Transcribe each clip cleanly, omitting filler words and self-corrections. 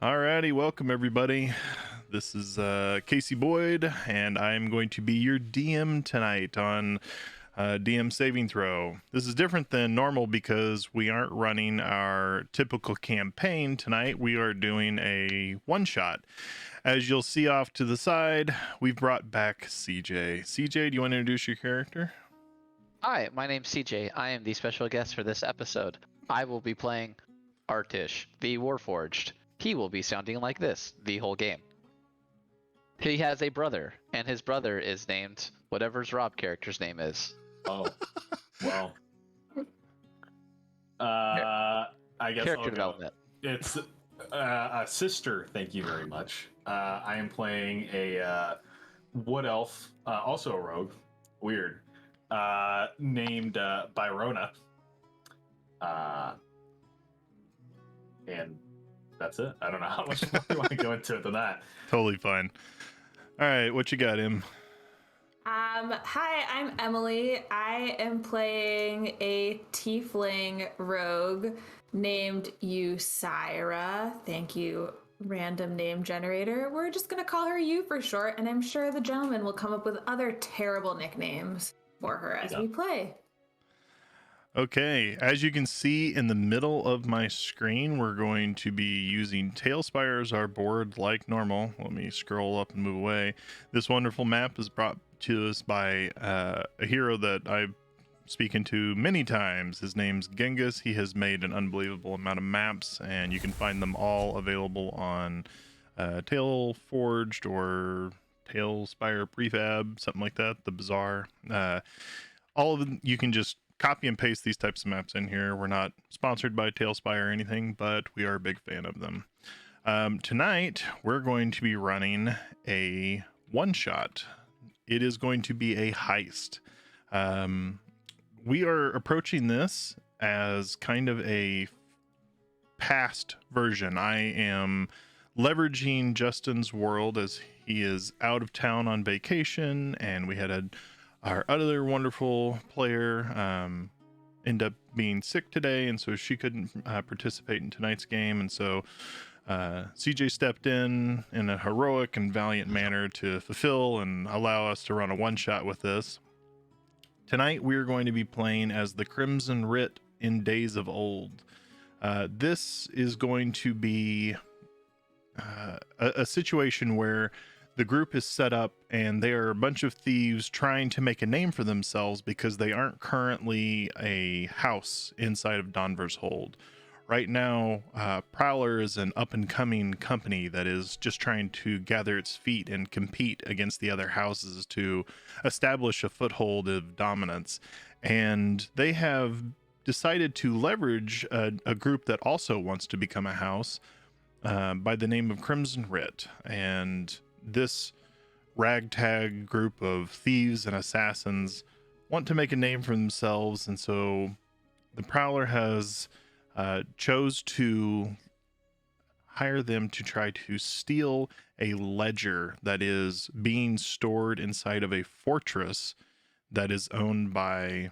Alrighty, welcome everybody. This is Casey Boyd, and I'm going to be your DM tonight on DM Saving Throw. This is different than normal because we aren't running our typical campaign tonight. We are doing a one-shot. As you'll see off to the side, we've brought back CJ. CJ, do you want to introduce your character? Hi, my name's CJ. I am the special guest for this episode. I will be playing Artish, the Warforged. He will be sounding like this the whole game. He has a brother, and his brother is named whatever's Rob character's name is. Oh, well. I guess Character I'll go. development. It's a sister. Thank you very much. I am playing a wood elf, also a rogue. Weird. Named Byrona. And that's it. I don't know how much more you want to go into it than that. Totally fine. All right, what you got, Em? Hi, I'm Emily. I am playing a tiefling rogue named Usyra. Thank you, random name generator. We're just gonna call her U for short, and I'm sure the gentleman will come up with other terrible nicknames for her as we play. Okay, as you can see in the middle of my screen, we're going to be using Tailspire as our board like normal. Let me scroll up and move away. This wonderful map is brought to us by a hero that I've spoken to many times. His name's Genghis. He has made an unbelievable amount of maps, and you can find them all available on Tailforged or Tailspire Prefab, something like that, the Bazaar. All of them, you can just copy and paste these types of maps in here. We're not sponsored by Tailspire or anything, but we are a big fan of them. Tonight, we're going to be running a one-shot. It is going to be a heist. We are approaching this as kind of a past version. I am leveraging Justin's world as he is out of town on vacation, and we had our other wonderful player end up being sick today, and so she couldn't participate in tonight's game, and so CJ stepped in a heroic and valiant manner to fulfill and allow us to run a one-shot with this. Tonight we're going to be playing as the Crimson Writ in Days of Old. This is going to be a situation where the group is set up and they are a bunch of thieves trying to make a name for themselves because they aren't currently a house inside of Donver's Hold. Right now, Prowler is an up-and-coming company that is just trying to gather its feet and compete against the other houses to establish a foothold of dominance. And they have decided to leverage a group that also wants to become a house by the name of Crimson Writ. And this ragtag group of thieves and assassins want to make a name for themselves, and so the Prowler has chose to hire them to try to steal a ledger that is being stored inside of a fortress that is owned by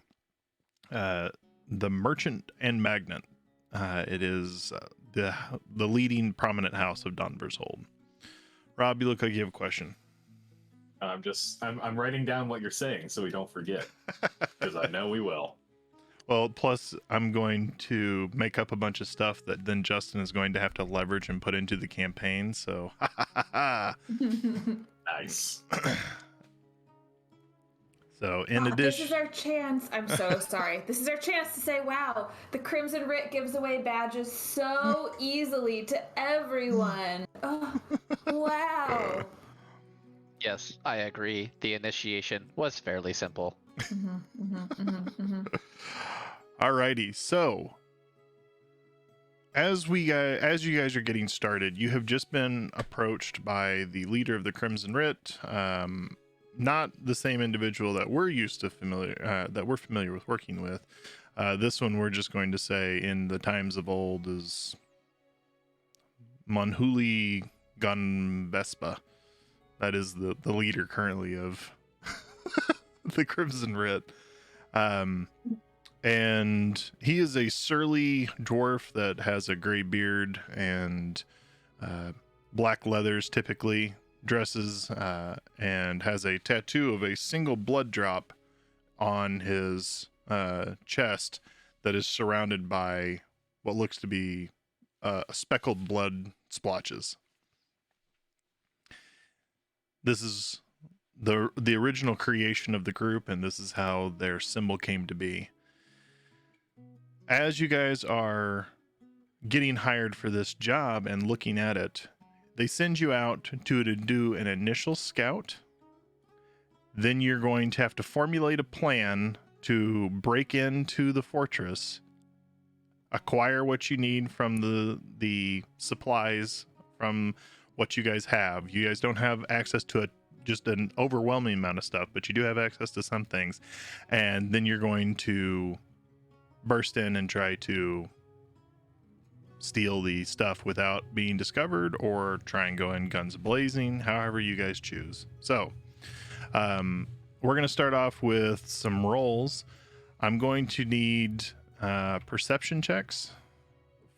the Merchant and Magnet. It is the leading prominent house of Donver's Hold. Rob, you look like you have a question. I'm writing down what you're saying so we don't forget, because I know we will. Well, plus I'm going to make up a bunch of stuff that then Justin is going to have to leverage and put into the campaign. So, Nice. So, in addition, this is our chance. I'm so sorry. This is our chance to say, wow, the Crimson Writ gives away badges so easily to everyone. Oh, wow. Yes, I agree. The initiation was fairly simple. Alrighty, so as you guys are getting started, you have just been approached by the leader of the Crimson Writ, not the same individual that we're familiar with working with. This one we're just going to say in the times of old is Monhuli Gunvespa. That is the leader currently of the Crimson Writ. And he is a surly dwarf that has a gray beard and black leathers typically, dresses, and has a tattoo of a single blood drop on his chest that is surrounded by what looks to be speckled blood splotches. This is the original creation of the group, and this is how their symbol came to be. As you guys are getting hired for this job and looking at it, they send you out to do an initial scout. Then you're going to have to formulate a plan to break into the fortress, acquire what you need from the supplies from what you guys have. You guys don't have access to just an overwhelming amount of stuff, but you do have access to some things. And then you're going to burst in and try to steal the stuff without being discovered, or try and go in guns blazing, however you guys choose. So we're going to start off with some rolls. I'm going to need perception checks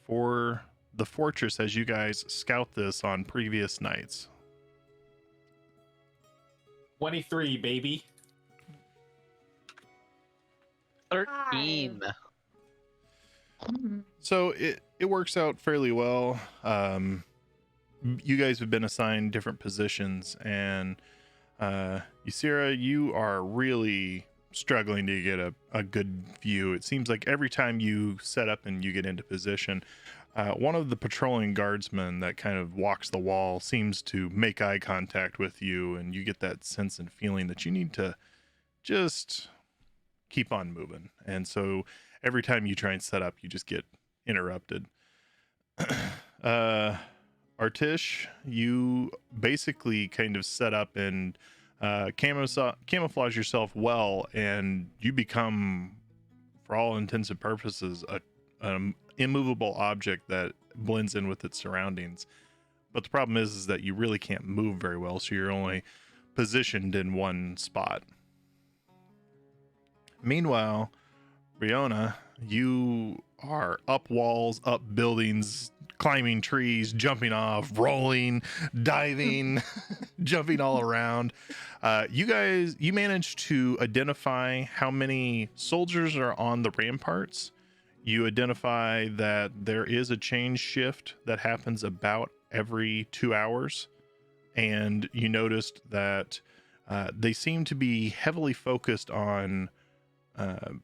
for the fortress as you guys scout this on previous nights. 23, baby. 13. So it works out fairly well. You guys have been assigned different positions, and Ysira, you are really struggling to get a good view. It seems like every time you set up and you get into position, one of the patrolling guardsmen that kind of walks the wall seems to make eye contact with you, and you get that sense and feeling that you need to just keep on moving. And so every time you try and set up, you just get interrupted. Artish, you basically kind of set up and camouflage yourself well, and you become, for all intents and purposes, an immovable object that blends in with its surroundings. But the problem is that you really can't move very well, so you're only positioned in one spot. Meanwhile, Riona, you are up walls, up buildings, climbing trees, jumping off, rolling, diving, jumping all around. You managed to identify how many soldiers are on the ramparts. You identify that there is a change shift that happens about every 2 hours. And you noticed that they seem to be heavily focused on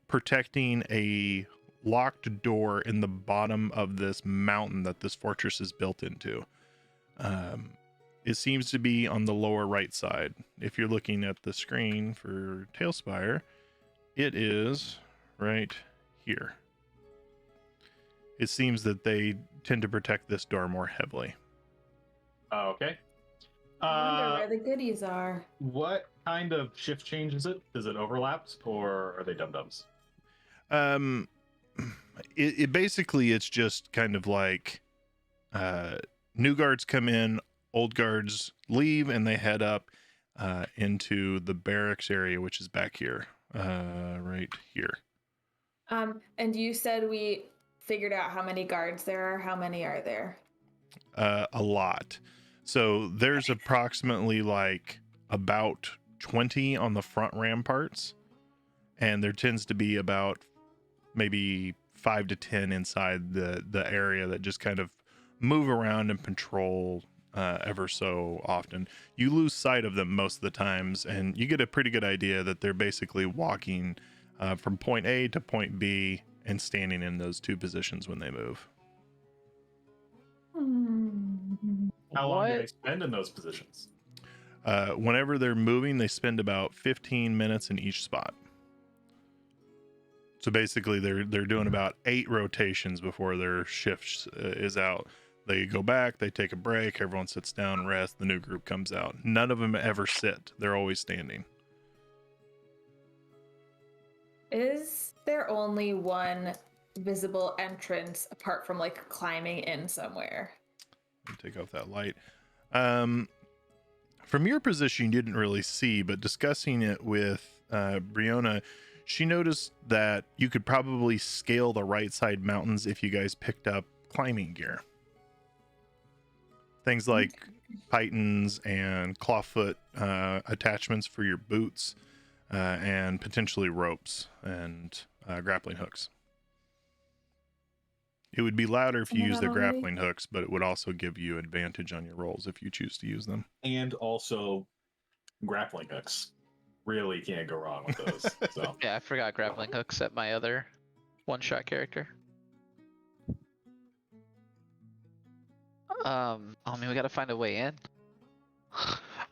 protecting a locked door in the bottom of this mountain that this fortress is built into. It seems to be on the lower right side. If you're looking at the screen for Tailspire, it is right here. It seems that they tend to protect this door more heavily. Okay. I wonder where the goodies are. What kind of shift change is it? Is it overlaps, or are they dum-dums? It basically, it's just kind of like new guards come in, old guards leave, and they head up into the barracks area, which is back here, right here. And you said we figured out how many guards there are. How many are there? A lot. So there's approximately like about 20 on the front ramparts, and there tends to be about maybe 5 to 10 inside the area that just kind of move around and patrol ever so often. You lose sight of them most of the times, and you get a pretty good idea that they're basically walking from point A to point B and standing in those two positions when they move. How long do they spend in those positions? Whenever they're moving, they spend about 15 minutes in each spot. So basically, they're doing about 8 rotations before their shift is out. They go back, they take a break, everyone sits down, rest, the new group comes out. None of them ever sit. They're always standing. Is there only one visible entrance apart from like climbing in somewhere? Take off that light. From your position, you didn't really see, but discussing it with Briona, she noticed that you could probably scale the right side mountains if you guys picked up climbing gear. Things like pythons and clawfoot attachments for your boots, and potentially ropes and grappling hooks. It would be louder if you use the grappling hooks, but it would also give you advantage on your rolls if you choose to use them. And also grappling hooks. Really can't go wrong with those. So Yeah, I forgot grappling hooks at my other one-shot character. I mean, we gotta find a way in.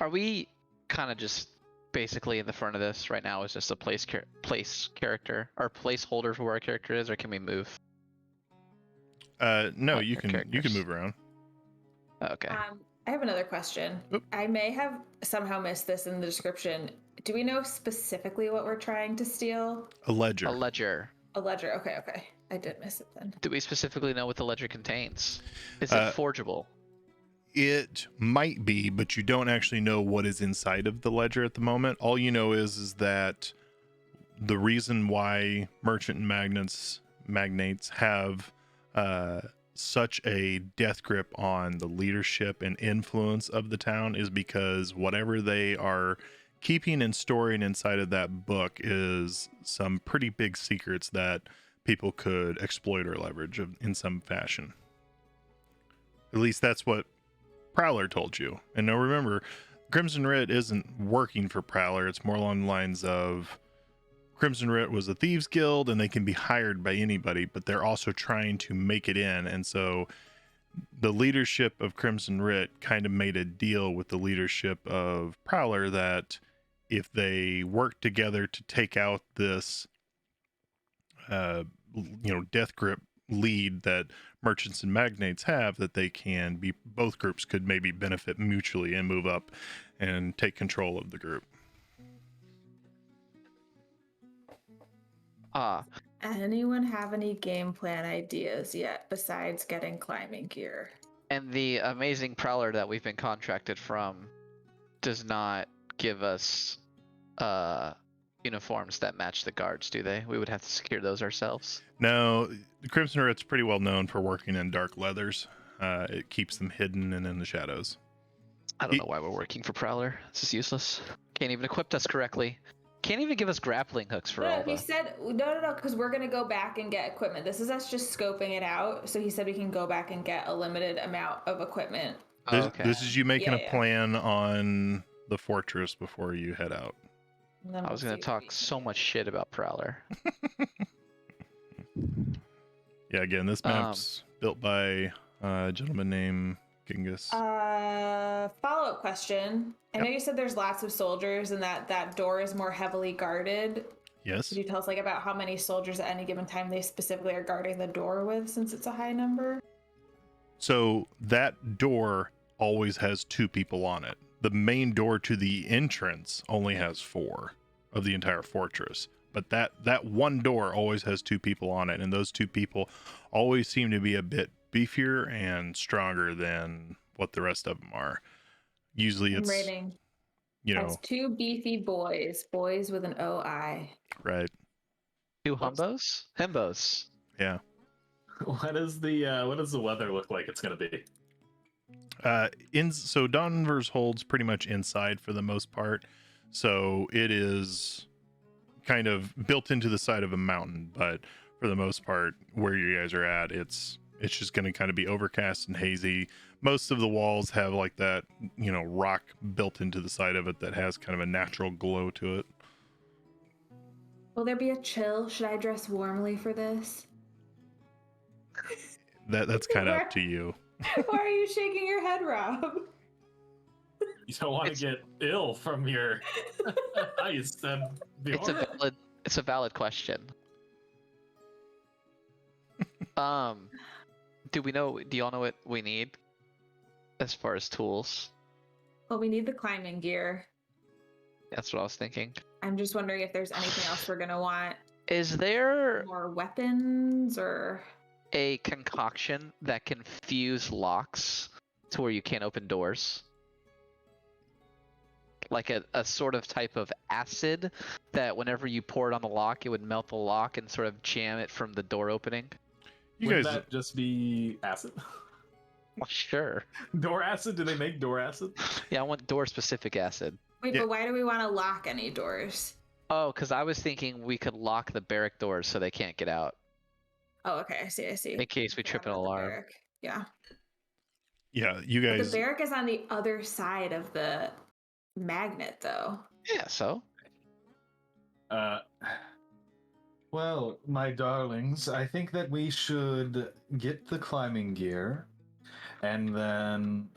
Are we kind of just basically in the front of this right now? Is just a place character, or placeholder for where our character is, or can we move? No, you can move around. Okay. I have another question. Oop. I may have somehow missed this in the description. Do we know specifically what we're trying to steal? A ledger. A ledger. A ledger. Okay. I did miss it then. Do we specifically know what the ledger contains? Is it forgeable? It might be, but you don't actually know what is inside of the ledger at the moment. All you know is that the reason why merchant and magnates have such a death grip on the leadership and influence of the town is because whatever they are keeping and storing inside of that book is some pretty big secrets that people could exploit or leverage in some fashion. At least that's what Prowler told you. And now remember, Crimson Writ isn't working for Prowler. It's more along the lines of Crimson Writ was a thieves guild and they can be hired by anybody, but they're also trying to make it in. And so the leadership of Crimson Writ kind of made a deal with the leadership of Prowler that if they work together to take out this death grip lead that merchants and magnates have, that they can be, both groups could maybe benefit mutually and move up and take control of the group. Anyone have any game plan ideas yet besides getting climbing gear? And the amazing Prowler that we've been contracted from does not give us uniforms that match the guards, do they? We would have to secure those ourselves. No, Crimson Writ's pretty well known for working in dark leathers. It keeps them hidden and in the shadows. I don't know why we're working for Prowler. This is useless. Can't even equip us correctly. Can't even give us grappling hooks for all He said no, because we're gonna go back and get equipment. This is us just scoping it out. So he said we can go back and get a limited amount of equipment. This is you making a plan on the fortress before you head out. I was gonna talk so much shit about Prowler. Yeah, again, this map's built by a gentleman named Genghis. Follow-up question. I know you said there's lots of soldiers and that door is more heavily guarded. Yes. Could you tell us about how many soldiers at any given time they specifically are guarding the door with, since it's a high number? So that door always has 2 people on it. The main door to the entrance only has 4 of the entire fortress. But that one door always has 2 people on it, and those 2 people always seem to be a bit beefier and stronger than what the rest of them are. Usually it's rating. That's 2 beefy boys with an OI. Right. 2 humbos? Hembos. Yeah. What does the weather look like it's gonna be? So Denver's holds pretty much inside for the most part. So it is kind of built into the side of a mountain, but for the most part, where you guys are at, it's just going to kind of be overcast and hazy. Most of the walls have like that, rock built into the side of it that has kind of a natural glow to it. Will there be a chill? Should I dress warmly for this? That's kind of up to you. Why are you shaking your head, Rob? You don't want to get ill from your ice. It's a valid question. Do y'all know what we need as far as tools? Well, we need the climbing gear. That's what I was thinking. I'm just wondering if there's anything else we're gonna want. Is there more weapons or a concoction that can fuse locks to where you can't open doors? Like a sort of type of acid that whenever you pour it on the lock, it would melt the lock and sort of jam it from the door opening? Wouldn't that just be acid? Sure. Door acid? Do they make door acid? Yeah, I want door-specific acid. Wait, Yeah. but why do we want to lock any doors? Oh, because I was thinking we could lock the barrack doors so they can't get out Oh, okay. I see. in case we Forgot trip an about the alarm. barrack. Yeah. Yeah, you But the guys. barrack is on the other side of the magnet, though. Yeah, so Well, my darlings, I think that we should get the climbing gear and then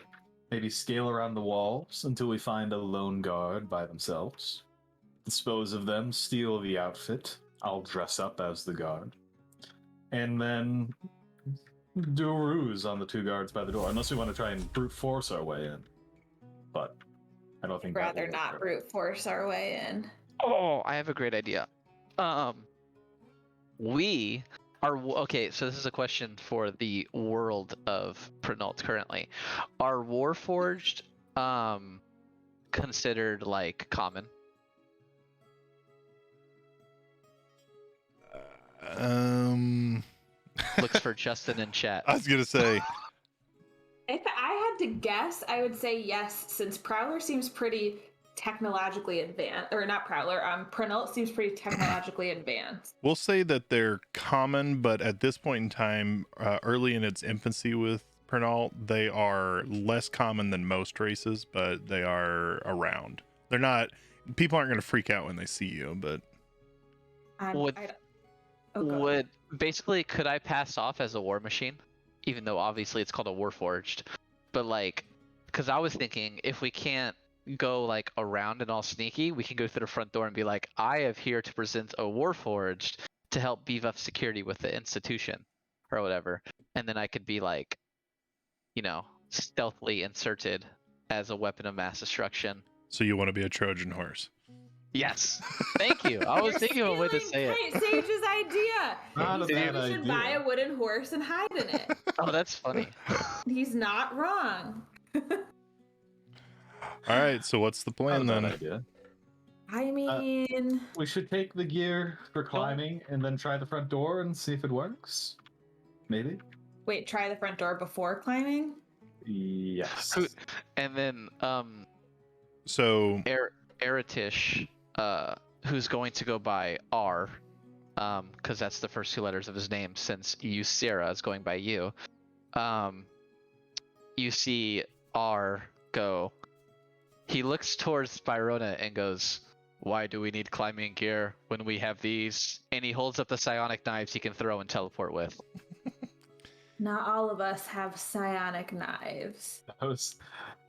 maybe scale around the walls until we find a lone guard by themselves. Dispose of them, steal the outfit. I'll dress up as the guard. And then do a ruse on the two guards by the door, unless we want to try and brute force our way in. But I don't think that Rather will work not very brute force our way in. oh, I have a great idea. We are okay. So this is a question for the world of Prenult currently. Are Warforged considered like common? Looks for Justin in chat. I was gonna say. If I had to guess, I would say yes, since Prowler seems pretty technologically advanced. Or not Prowler, Prenult seems pretty technologically advanced. We'll say that they're common, but at this point in time, early in its infancy with Pernal, they are less common than most races, but they are around. They're not. People aren't going to freak out when they see you, but Would basically, could I pass off as a war machine, even though obviously it's called a Warforged? But like, because I was thinking if we can't go like around and all sneaky, we can go through the front door and be like, I am here to present a Warforged to help beef up security with the institution or whatever, and then I could be like, you know, stealthily inserted as a weapon of mass destruction. so you want to be a Trojan horse. Yes, thank you. I was thinking of a way to say it. Kite Sage's idea. Not a He said bad we should idea. buy a wooden horse and hide in it. Oh, that's funny. He's not wrong. All right, so what's the plan Not a bad then? idea. I mean, We should take the gear for climbing and then try the front door and see if it works. Maybe. wait, try the front door before climbing? Yes. And then So Eritish, who's going to go by R, because that's the first two letters of his name, since Sarah is going by you. You see R go. He looks towards Byrona and goes, "Why do we need climbing gear when we have these?" And he holds up the psionic knives he can throw and teleport with. Not all of us have psionic knives.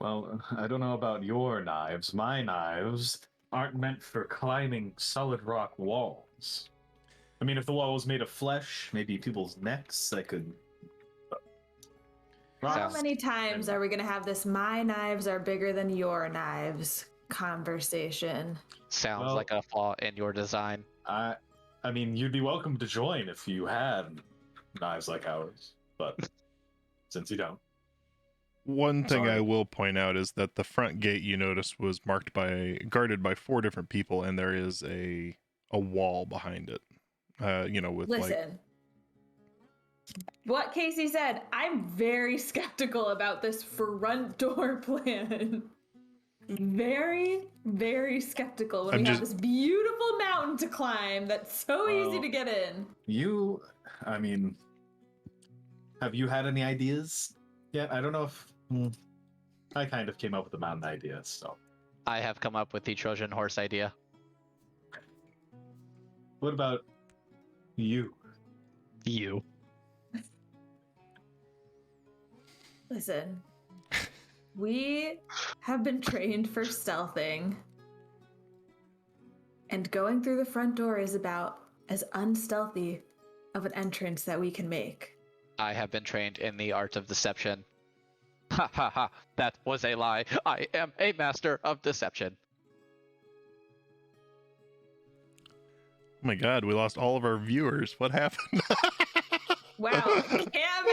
Well, I don't know about your knives. My knives aren't meant for climbing solid rock walls. I mean, if the wall was made of flesh, maybe people's necks, I could. How Sounds- many times are we going to have this "my knives are bigger than your knives" conversation? Sounds Well- like a flaw in your design. I mean, you'd be welcome to join if you had knives like ours, but since you don't. one thing Sorry. I will point out is that the front gate you noticed was guarded by 4 different people, and there is a wall behind it. With like Listen, what Casey said, I'm very skeptical about this front door plan. Very, very skeptical when I'm we have just- this beautiful mountain to climb that's so easy Well, to get in. Have you had any ideas yet? I don't know if. I kind of came up with the mountain idea, so. I have come up with the Trojan horse idea. What about you? You. Listen, we have been trained for stealthing, and going through the front door is about as unstealthy of an entrance that we can make. I have been trained in the art of deception. Ha ha ha, that was a lie. I am a master of deception. Oh my god, we lost all of our viewers. What happened? Wow, Cam!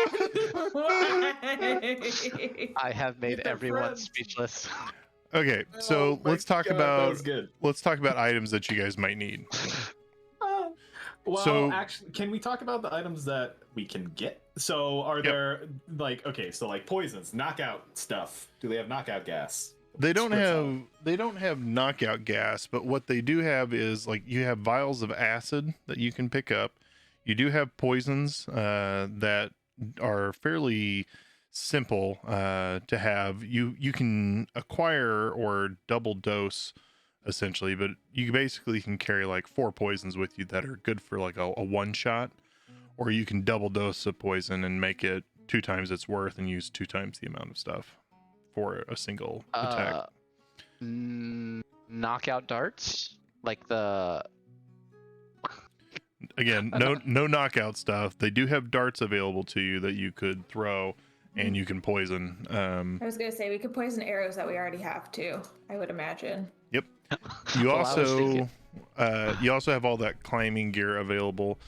I have made They're everyone friends. speechless. Okay, so Oh my let's talk God, that was about good. items that you guys might need. Well, So- actually, can we talk about the items that we can get? So, are there like poisons, knockout stuff? Do they have knockout gas? They don't Spritz have knockout gas, but what they do have is like you have vials of acid that you can pick up. You do have poisons that are fairly simple to have. You can acquire or double dose essentially, but you basically can carry like 4 poisons with you that are good for like a one shot, or you can double dose a poison and make it 2 times its worth and use 2 times the amount of stuff for a single attack. Knockout darts, like the Again, no knockout stuff. They do have darts available to you that you could throw and you can poison. I was gonna say we could poison arrows that we already have too. I would imagine. Yep. You Well, I was thinking- you also have all that climbing gear available.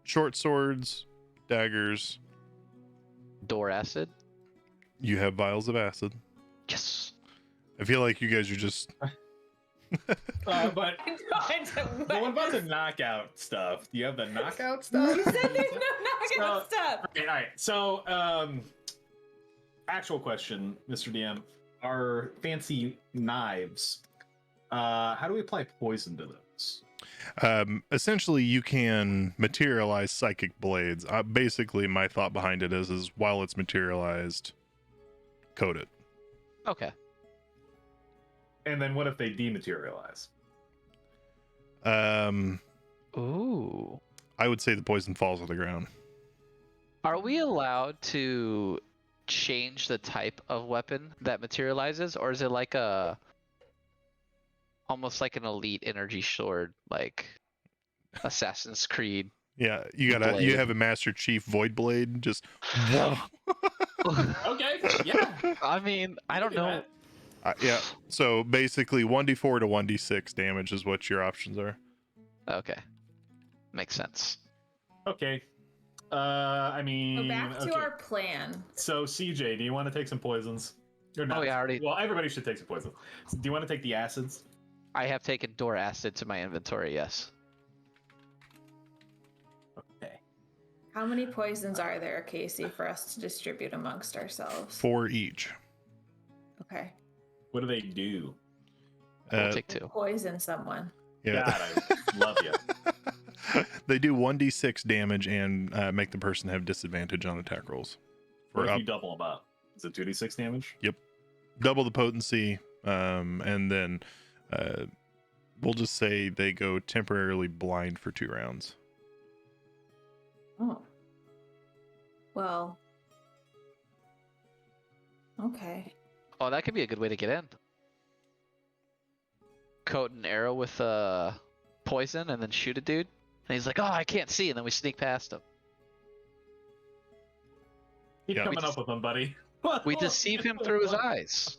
Short swords, daggers. door acid. You have vials of acid. Yes. I feel like you guys are just But what What about the knockout stuff? Do you have the knockout stuff? You said there's no knockout stuff. Okay, all right. So, actual question, Mr. DM: our fancy knives. How do we apply poison to those? essentially you can materialize psychic blades. Basically, my thought behind it is while it's materialized, coat it. Okay. And then what if they dematerialize? Ooh. I would say the poison falls on the ground. Are we allowed to change the type of weapon that materializes, or is it like almost like an elite energy sword, like Assassin's Creed? Yeah, you Blade. have a Master Chief Void Blade, just Okay, yeah. I mean, I don't know. yeah. So basically, 1d4 to 1d6 damage is what your options are. Okay. Makes sense. Okay. I mean, So back to okay. our plan. So CJ, do you want to take some poisons? Or not? Oh, yeah, I already- Well, everybody should take some poisons. Do you want to take the acids? I have taken door acid to my inventory, yes. Okay. How many poisons are there, Casey, for us to distribute amongst ourselves? 4 each. Okay. What do they do? We'll take 2. Poison someone. Yeah. God, I love you. They do 1d6 damage and make the person have disadvantage on attack rolls. What For if up, you double them up? Is it 2d6 damage? double the potency, and then we'll just say they go temporarily blind for 2 rounds. Oh. Well. Okay. Oh, that could be a good way to get in. Coat an arrow with poison and then shoot a dude. And he's like, oh, I can't see. And then we sneak past him. Keep Yeah. coming up with them, buddy. We deceive him through his eyes.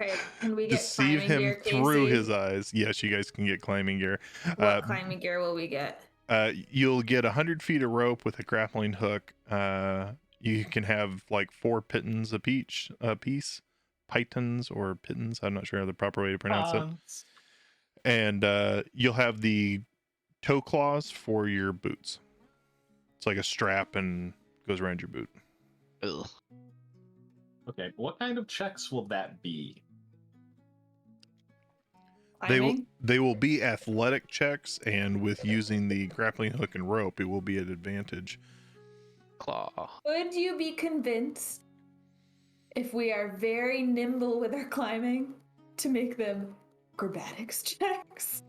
Okay. Can we get Deceive climbing him gear, through Casey? his eyes. Yes, you guys can get climbing gear. What climbing gear will we get? You'll get 100 feet of rope with a grappling hook. You can have like 4 pitons a piece. Pitons or pittons. I'm not sure the proper way to pronounce it. And you'll have the toe claws for your boots. It's like a strap and goes around your boot. Ugh. Okay, what kind of checks will that be? Climbing? They will be athletic checks, and with using the grappling hook and rope, it will be an advantage. Claw. Would you be convinced if we are very nimble with our climbing to make them acrobatics checks?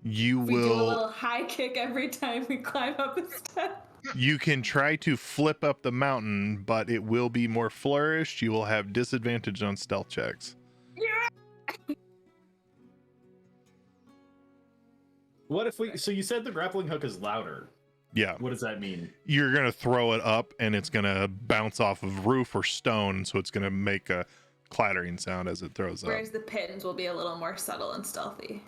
You We do a will. little high kick every time we climb up a step. You can try to flip up the mountain, but it will be more flourished. You will have disadvantage on stealth checks. What if we? So you said the grappling hook is louder. Yeah. What does that mean? You're going to throw it up and it's going to bounce off of roof or stone, so it's going to make a clattering sound as it throws up. Whereas the pitons will be a little more subtle and stealthy.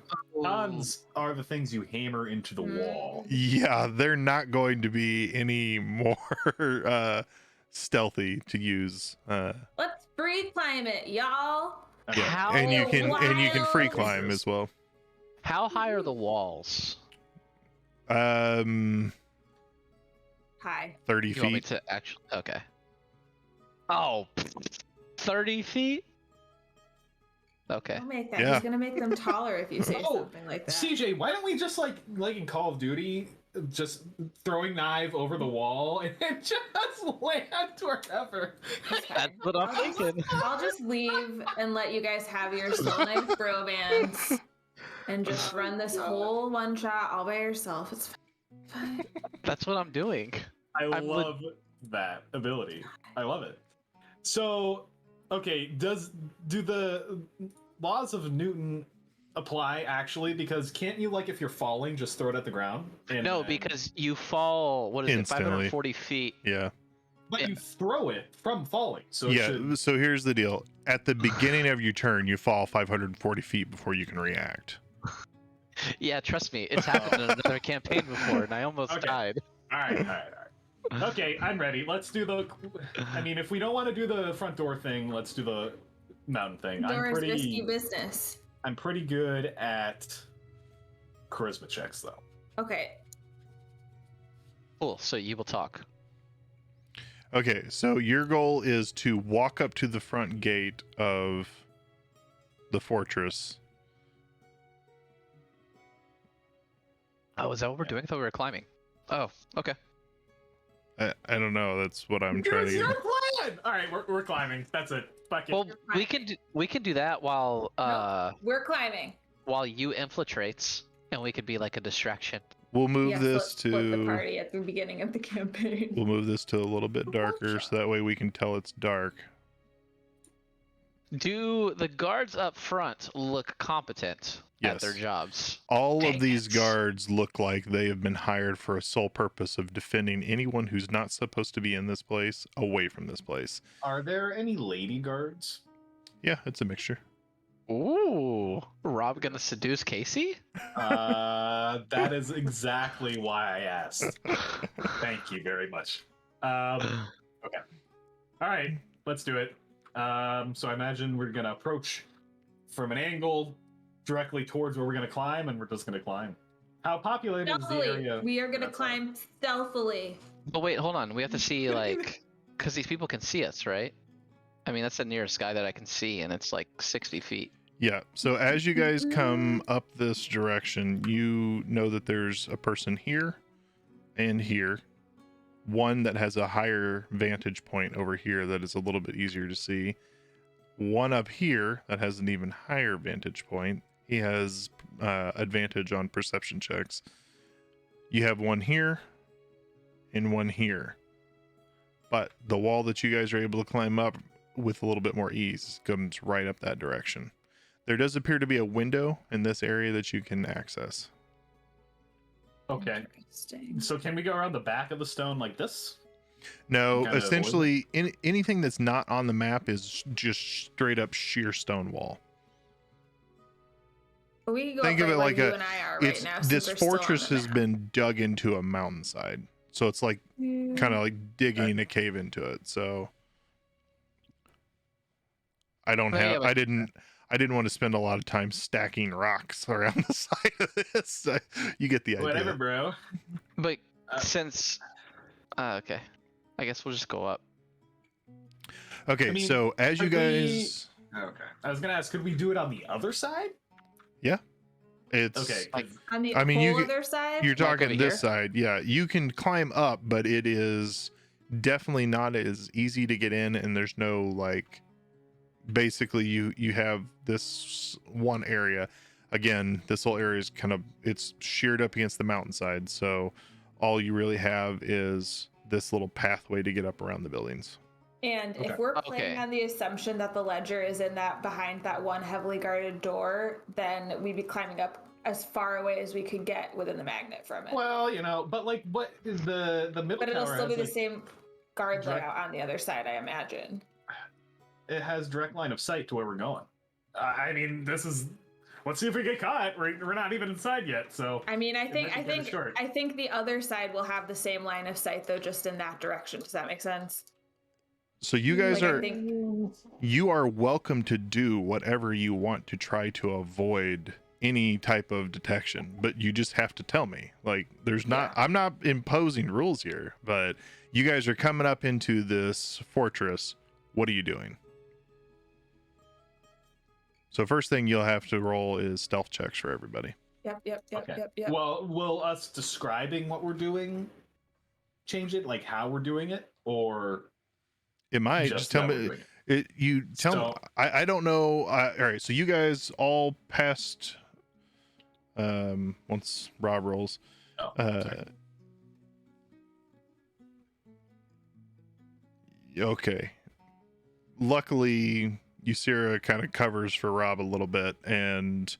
Odds are the things you hammer into the wall. Yeah, they're not going to be any more stealthy to use. Let's free climb it, y'all. How, and you can free wild. climb as well. how high are the walls? Hi. 30 You want me feet. to actually? Okay. Oh, 30 feet? Okay. Don't make that. Yeah. He's gonna make them taller if you say Oh, something like that. CJ, why don't we just like in Call of Duty, just throwing knife over the wall and just land wherever? That's fine. That's what I'm thinking. I'll just leave and let you guys have your soul knife throw bands and just run this whole one shot all by yourself. It's fine. That's what I'm doing. I I'm love that ability. I love it. So, okay, do the laws of Newton apply actually? Because can't you, like, if you're falling, just throw it at the ground? No, because you fall. What is Instantly. it? 540 feet. Yeah. But you throw it from falling, so it Yeah. should... So here's the deal. At the beginning of your turn, you fall 540 feet before you can react. Yeah, trust me, it's happened in another campaign before, and I almost Okay. died. All right. Okay, I'm ready. Let's do the... I mean, if we don't want to do the front door thing, let's do the mountain thing. Door's risky business. I'm pretty good at charisma checks, though. Okay. Cool. So you will talk. Okay, so your goal is to walk up to the front gate of the fortress. Oh, is that what we're doing? I thought we were climbing. Oh, okay. I don't know. That's what I'm trying to It's get. your plan! All right, we're climbing. That's it. Fuck it. Well, we can do that while We're climbing. while you infiltrates, and we could be like a distraction. We'll move Yes, this let's split the to party at the beginning of the campaign. we'll move this to a little bit darker so that way we can tell it's dark. Do the guards up front look competent at Yes. their jobs? All Dang of these it. guards look like they have been hired for a sole purpose of defending anyone who's not supposed to be in this place away from this place. Are there any lady guards? Yeah, it's a mixture. Ooh, Rob gonna seduce Casey? That is exactly why I asked. Thank you very much. Okay. All right, let's do it. So I imagine we're gonna approach from an angle directly towards where we're gonna climb, and we're just gonna climb. How populated is the Stealthily. area? We are gonna outside? climb stealthily. But wait, hold on. We have to see like, because these people can see us, right? I mean, that's the nearest guy that I can see, and it's like 60 feet. Yeah, so as you guys come up this direction, you know that there's a person here and here. One that has a higher vantage point over here that is a little bit easier to see. One up here that has an even higher vantage point. He has advantage on perception checks. You have one here and one here. But the wall that you guys are able to climb up with a little bit more ease comes right up that direction. There does appear to be a window in this area that you can access. Okay. Interesting. So can we go around the back of the stone like this? No, Kinda essentially anything that's not on the map is just straight up sheer stone wall. We can go Think up of right it where like you and I are right now. since this we're still on fortress the has map. been dug into a mountainside. So it's like kind of like digging a cave into it. So I don't Oh, yeah, have but- I didn't want to spend a lot of time stacking rocks around the side of this. You get the idea. Whatever, bro. But Uh, since, okay, I guess we'll just go up. Okay, I mean, so as you could we- guys Okay. I was gonna ask, could we do it on the other side? it's Okay. Like- On the I mean, whole you other side. you're Like talking over this here? side. Yeah, you can climb up, but it is definitely not as easy to get in, and there's no like basically you have this one area. Again, this whole area is kind of it's sheared up against the mountainside, so all you really have is this little pathway to get up around the buildings. And Okay. if we're playing Okay. on the assumption that the ledger is in that behind that one heavily guarded door, then we'd be climbing up as far away as we could get within the magnet from it. Well, but like, what is the middle But it'll tower still has, be the like, same guard direct- layout on the other side, I imagine. It has direct line of sight to where we're going. I mean, this is. Let's see if we get caught. We're not even inside yet, so. I mean, I It think might be kinda short. I think the other side will have the same line of sight though, just in that direction. Does that make sense? So you guys Like, I are think you are welcome to do whatever you want to try to avoid any type of detection, but you just have to tell me. Like, there's not, Yeah. I'm not imposing rules here, but you guys are coming up into this fortress. What are you doing? So first thing you'll have to roll is stealth checks for everybody. Yep. Okay. Well, will us describing what we're doing change it, like how we're doing it, or It might just just tell that we're me. doing it? You tell me. So- I don't know. All right. So you guys all passed. Once Rob rolls. Oh, Uh, sorry. okay. Luckily, Ysera kind of covers for Rob a little bit, and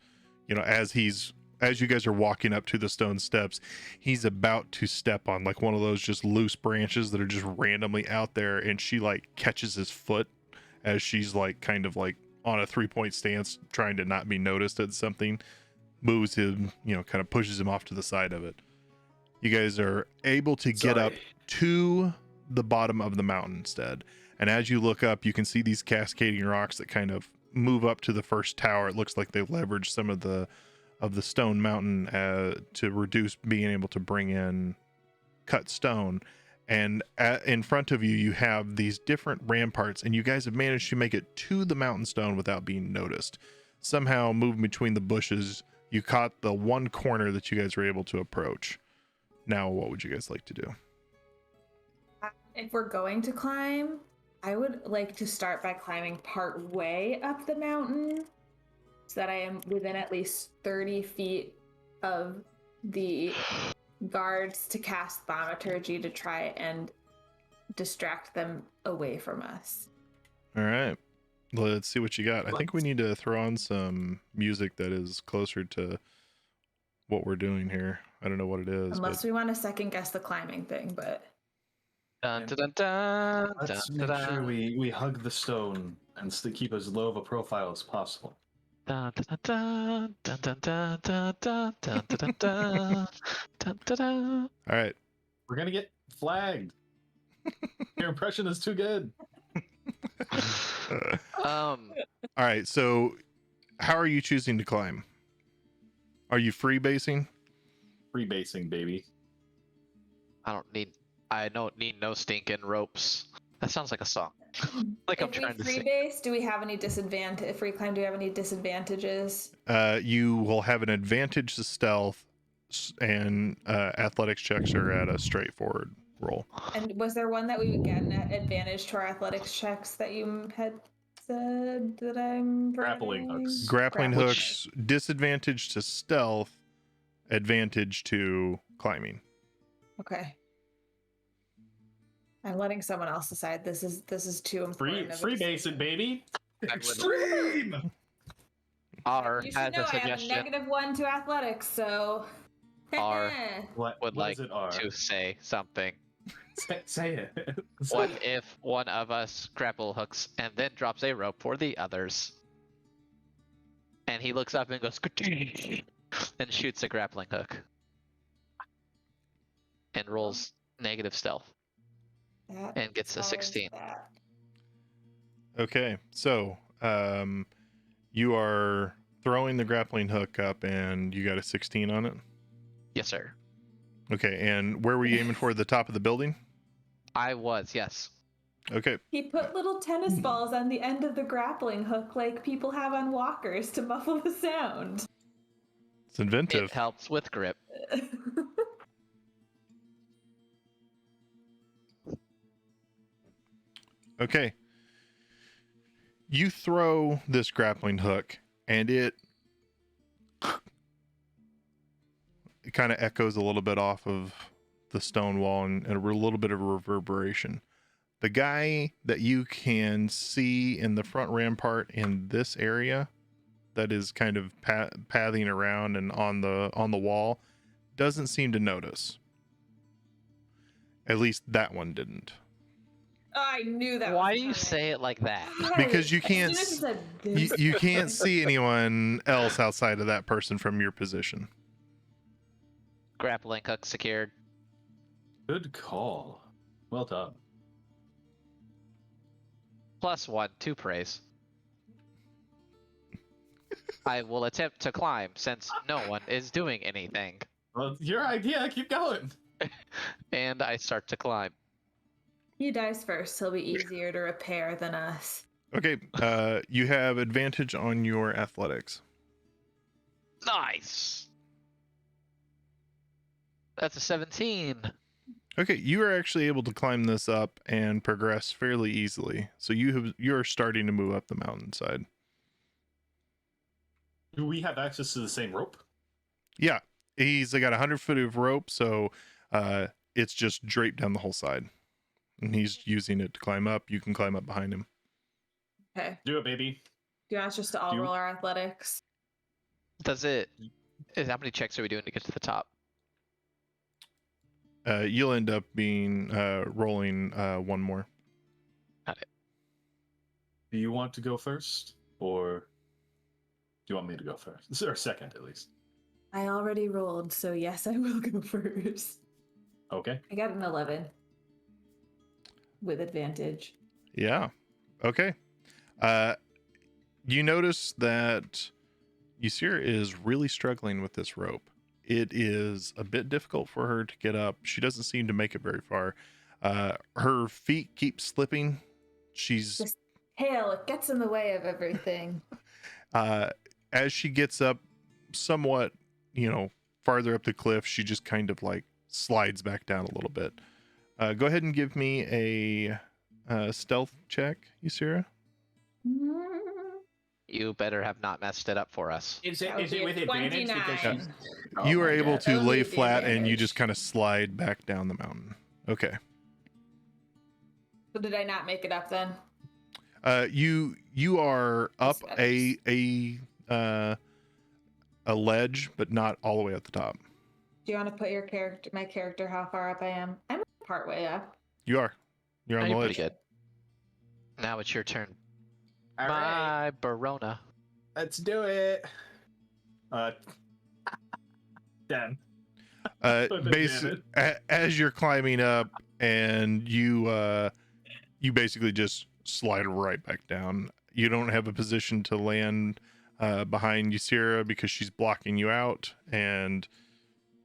as you guys are walking up to the stone steps, he's about to step on like one of those just loose branches that are just randomly out there, and she like catches his foot as she's like kind of like on a 3-point stance, trying to not be noticed at something, moves him, kind of pushes him off to the side of it. You guys are able to get up to the bottom of the mountain instead. And as you look up, you can see these cascading rocks that kind of move up to the first tower. It looks like they leveraged some of the stone mountain to reduce being able to bring in cut stone. And in front of you, you have these different ramparts, and you guys have managed to make it to the mountain stone without being noticed. Somehow moving between the bushes, you caught the one corner that you guys were able to approach. Now, what would you guys like to do? If we're going to climb, I would like to start by climbing part way up the mountain so that I am within at least 30 feet of the guards to cast thaumaturgy to try and distract them away from us. All right. Let's see what you got. I think we need to throw on some music that is closer to what we're doing here. I don't know what it is. Unless we want to second guess the climbing thing, but Dun, dun, dun, dun, Let's dun, make dun, sure we hug the stone and keep as low of a profile as possible. dun, dun, dun, dun, dun, dun, dun, dun, dun, dun, dun, dun, dun, dun. All right. We're gonna get flagged. Your impression is too good. All right. So, how are you choosing to climb? Are you free basing? Freebasing, baby. I don't need no stinking ropes. That sounds like a song. Like I'm if trying we to sing. freebase, do we have any disadvantage? If we climb, do we have any disadvantages? You will have an advantage to stealth, and athletics checks are at a straightforward roll. And was there one that we would get an advantage to our athletics checks that you had said that I'm Grappling forgetting? hooks. Grappling Which- hooks, disadvantage to stealth, advantage to climbing. Okay. I'm letting someone else decide. This is too important. Freebase it, baby. would- Extreme. R You should has know a I have a suggestion. -1 to athletics, so. R. What Would what like is it? R? to say something. Say it. What if one of us grapple hooks and then drops a rope for the others? And he looks up and goes and shoots a grappling hook. And rolls negative stealth That and gets a solves 16. that. Okay, so you are throwing the grappling hook up, and you got a 16 on it. Yes, sir. Okay, and where were you aiming for? The top of the building? I was, yes. Okay. He put little tennis balls on the end of the grappling hook like people have on walkers to muffle the sound. It's inventive. It helps with grip. Okay. You throw this grappling hook, and it kind of echoes a little bit off of the stone wall and a little bit of a reverberation. The guy that you can see in the front rampart in this area that is kind of pathing around and on the wall doesn't seem to notice. At least that one didn't. I knew that. Why was do you coming. say it like that? Because you As can't soon as he said You, this- you can't see anyone else outside of that person from your position. Grappling hook secured. Good call. Well done. +1, 2 praise. I will attempt to climb since no one is doing anything. Well, it's your idea. Keep going. And I start to climb. He dies first. He'll be easier to repair than us. Okay, you have advantage on your athletics. Nice. That's a 17. Okay, you are actually able to climb this up and progress fairly easily. So you're starting to move up the mountainside. Do we have access to the same rope? Yeah, he's got 100 foot of rope, so it's just draped down the whole side, and he's using it to climb up. You can climb up behind him. Okay. Do it, baby. Do you want us just to all roll our athletics? Does it? How many checks are we doing to get to the top? You'll end up being rolling one more. Got it. Do you want to go first, or do you want me to go first, or second at least? I already rolled, so yes, I will go first. Okay. I got an 11 with advantage. Yeah. Okay. You notice that Ysira is really struggling with this rope. It is a bit difficult for her to get up. She doesn't seem to make it very far. Her feet keep slipping. She's This tail, it gets in the way of everything. as she gets up somewhat, farther up the cliff, she just kind of like slides back down a little bit. Go ahead and give me a stealth check, Ysira. You better have not messed it up for us. Is That would it be with a advantage? Because 29. she's... You Oh are my able God. to That'll lay be the flat and you advantage. just kind of slide back down the mountain. Okay. So did I not make it up then? You are up This a ledge, but not all the way at the top. Do you want to put my character, how far up I am? I'm part way up. You are. You're on the You're ledge. pretty good. Now it's your turn. All right, My Barona. let's do it. 10. But As you're climbing up, and you basically just slide right back down. You don't have a position to land behind Ysira because she's blocking you out, and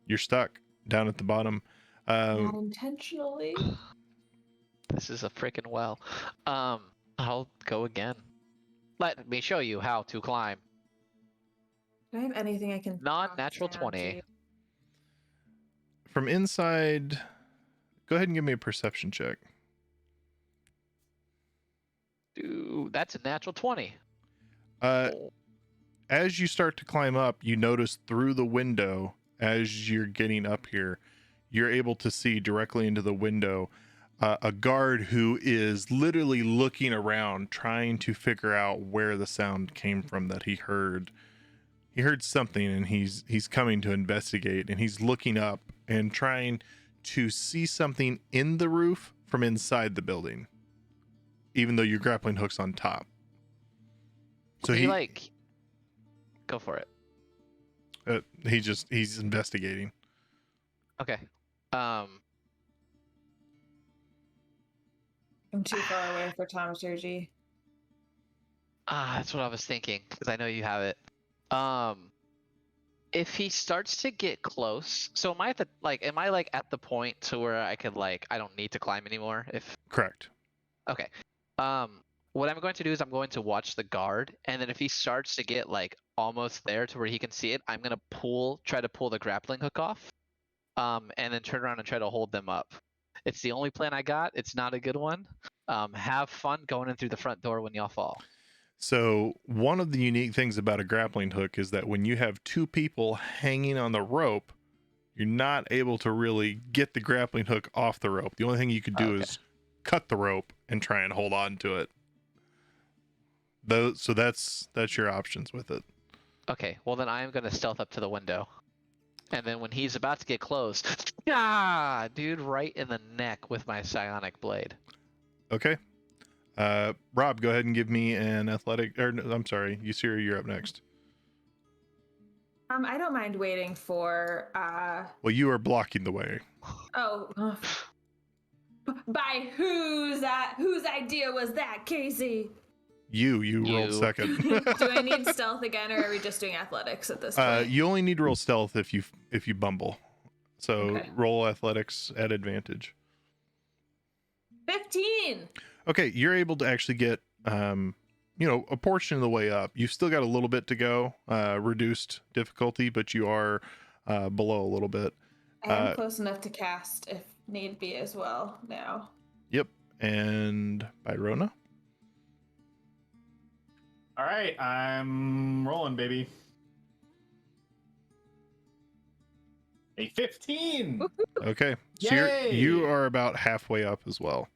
you're stuck down at the bottom. Not intentionally. This is a freaking well. I'll go again. Let me show you how to climb. Do I have anything I can? Non-natural box down 20. to? From inside, go ahead and give me a perception check. Dude, that's a natural 20. As you start to climb up, you notice through the window, as you're getting up here, you're able to see directly into the window a guard who is literally looking around, trying to figure out where the sound came from that he heard. He heard something, and he's coming to investigate, and he's looking up and trying to see something in the roof from inside the building, even though your grappling hook's on top. So go for it. He's investigating. Okay. I'm too far away for thaumaturgy. That's what I was thinking, because I know you have it. If he starts to get close, so am I at the point to where I could I don't need to climb anymore? Correct. Okay. What I'm going to do is I'm going to watch the guard, and then if he starts to get almost there to where he can see it, I'm gonna try to pull the grappling hook off, and then turn around and try to hold them up. It's the only plan I got. It's not a good one. Have fun going in through the front door when y'all fall. So one of the unique things about a grappling hook is that when you have two people hanging on the rope, you're not able to really get the grappling hook off the rope. The only thing you could do is cut the rope and try and hold on to it. So that's your options with it. Okay, well then I am gonna stealth up to the window. And then when he's about to get close, dude, right in the neck with my psionic blade. Okay. Rob, go ahead and give me an athletic, or I'm sorry, Ysira, you're up next. I don't mind waiting for Well, you are blocking the way. By whose idea was that, Casey? You rolled You. second. Do I need stealth again, or are we just doing athletics at this point? You only need to roll stealth if you bumble. So Okay. roll athletics at advantage. 15. Okay, you're able to actually get a portion of the way up. You've still got a little bit to go, reduced difficulty, but you are below a little bit. I am close enough to cast if need be as well now. Yep. And Byrona? All right, I'm rolling, baby. A 15. Okay. So Yay! you are about halfway up as well.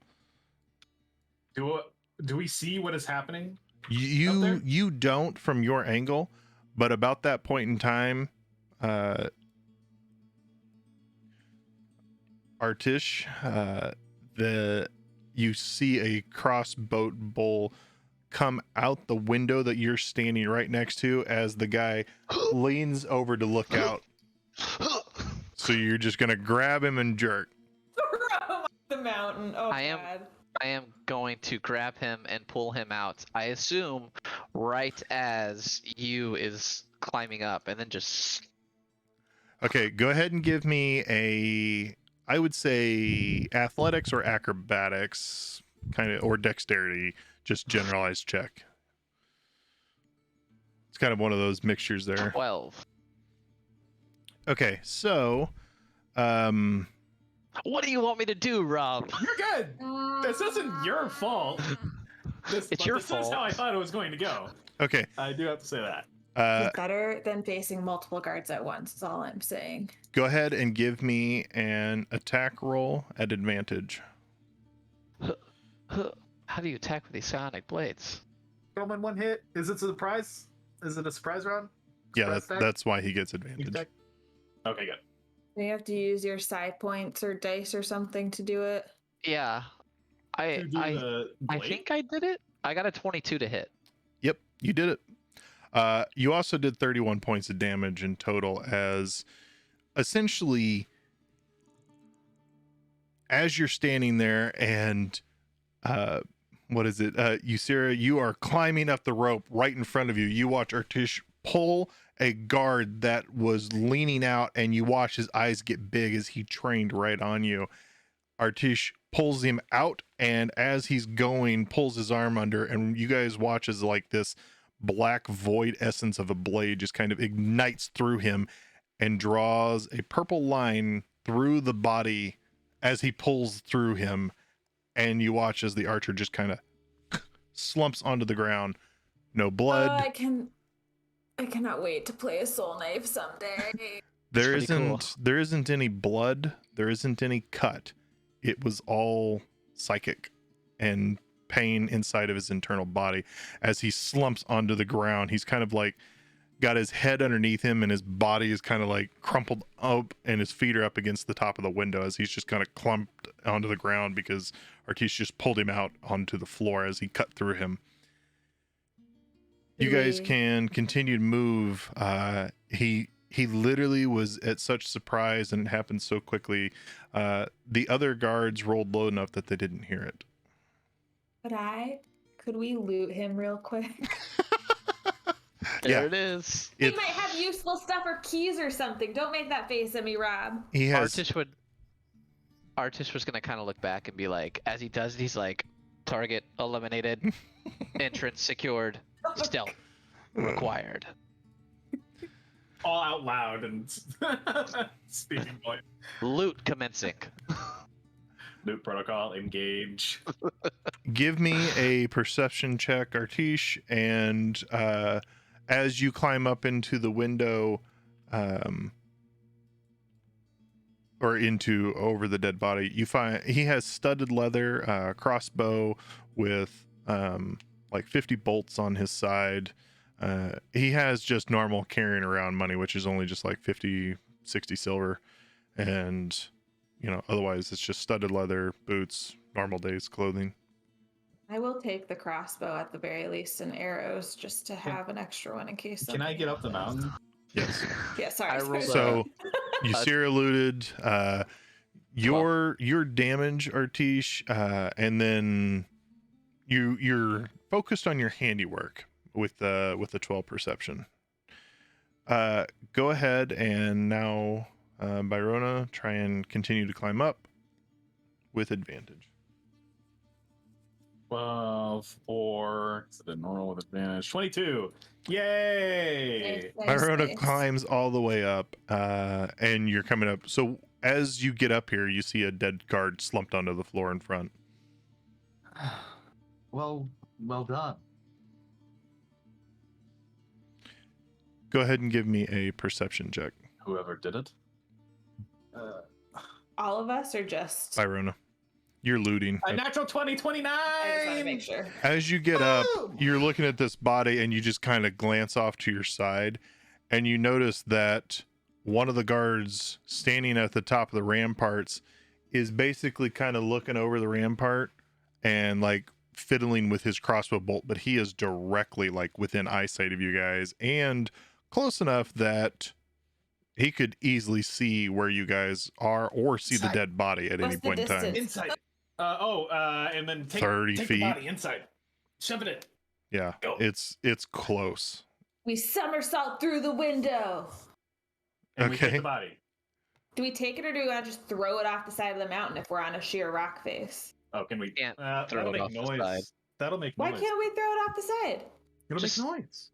Do we see what is happening? You don't from your angle, but about that point in time, Artish, you see a crossbow bull come out the window that you're standing right next to as the guy leans over to look out. So you're just gonna grab him and jerk. Throw him off the mountain. Oh, I am- God. I am going to grab him and pull him out. I assume right as you is climbing up, and then just Okay, go ahead and give me I would say athletics or acrobatics, kind of, or dexterity, just generalized check. It's kind of one of those mixtures there. 12. Okay, so, What do you want me to do, Rob? You're good. This isn't your fault. It's your This is fault. how I thought it was going to go. okay, I do have to say that. It's better than facing multiple guards at once, is all I'm saying. go ahead and give me an attack roll at advantage. How do you attack with these psionic blades? Roman one hit. Is it a surprise? Is it a surprise round? Yeah, Surprise attack? that's why he gets advantage. Attack? Okay, good. Do you have to use your side points or dice or something to do it? Yeah, I To do the I blade? think I did it. I got a 22 to hit. Yep, you did it. You also did 31 points of damage in total, as essentially, as you're standing there and what is it? Ysira, you are climbing up the rope right in front of you. You watch Artish pull a guard that was leaning out, and you watch his eyes get big as he trained right on you. Artish pulls him out, and as he's going, pulls his arm under, and you guys watch as like this black void essence of a blade just kind of ignites through him and draws a purple line through the body as he pulls through him, and you watch as the archer just kind of slumps onto the ground. No blood. I cannot wait to play a soul knife someday. There pretty cool. isn't any blood. There isn't any cut. It was all psychic and pain inside of his internal body. As he slumps onto the ground, he's kind of like got his head underneath him, and his body is kind of like crumpled up, and his feet are up against the top of the window as he's just kind of clumped onto the ground because Artish just pulled him out onto the floor as he cut through him. You guys can continue to move. He literally was at such surprise, and it happened so quickly. The other guards rolled low enough that they didn't hear it. Could we loot him real quick? There it is. He might have useful stuff or keys or something. Don't make that face at me, Rob. He has. Artish was gonna kind of look back and be like, as he does, he's like, target eliminated, entrance secured, stealth required. All out loud and speaking voice. Loot commencing. Loot protocol, engage. Give me a perception check, Artish, and as you climb up into the window, or over the dead body, you find he has studded leather crossbow with like 50 bolts on his side. He has just normal carrying around money, which is only just like 50, 60 silver, and otherwise it's just studded leather, boots, normal days clothing. I will take the crossbow at the very least and arrows just to have an extra one in case. Can I get up the mountain? Yes. Yeah, sorry. I rolled So Ysira looted your damage, Artish, and then you're focused on your handiwork with the 12 perception. Go ahead and now, Byrona, try and continue to climb up with advantage. 12 or the normal with advantage. 22. Yay! Byrona climbs all the way up, and you're coming up. So as you get up here, you see a dead guard slumped onto the floor in front. Well done. Go ahead and give me a perception check, Whoever did it. All of us or just? Byrona. You're looting. A natural 20, 29! I just want to make sure. As you get up, Woo! you're looking at this body and you just kind of glance off to your side and you notice that one of the guards standing at the top of the ramparts is basically kind of looking over the rampart and like fiddling with his crossbow bolt, but he is directly like within eyesight of you guys and close enough that he could easily see where you guys are or see the dead body at any What's the point in time. distance? Inside. And then take 30 take feet. the body inside. Shove it in. Yeah, Go. it's close. We somersault through the window. And we take Okay. the body. Do we take it or do we want to just throw it off the side of the mountain if we're on a sheer rock face? Oh, can we? Can't That'll throw it make off the noise. side. That'll make Why noise. can't we throw it off the side? It'll Just- make noise.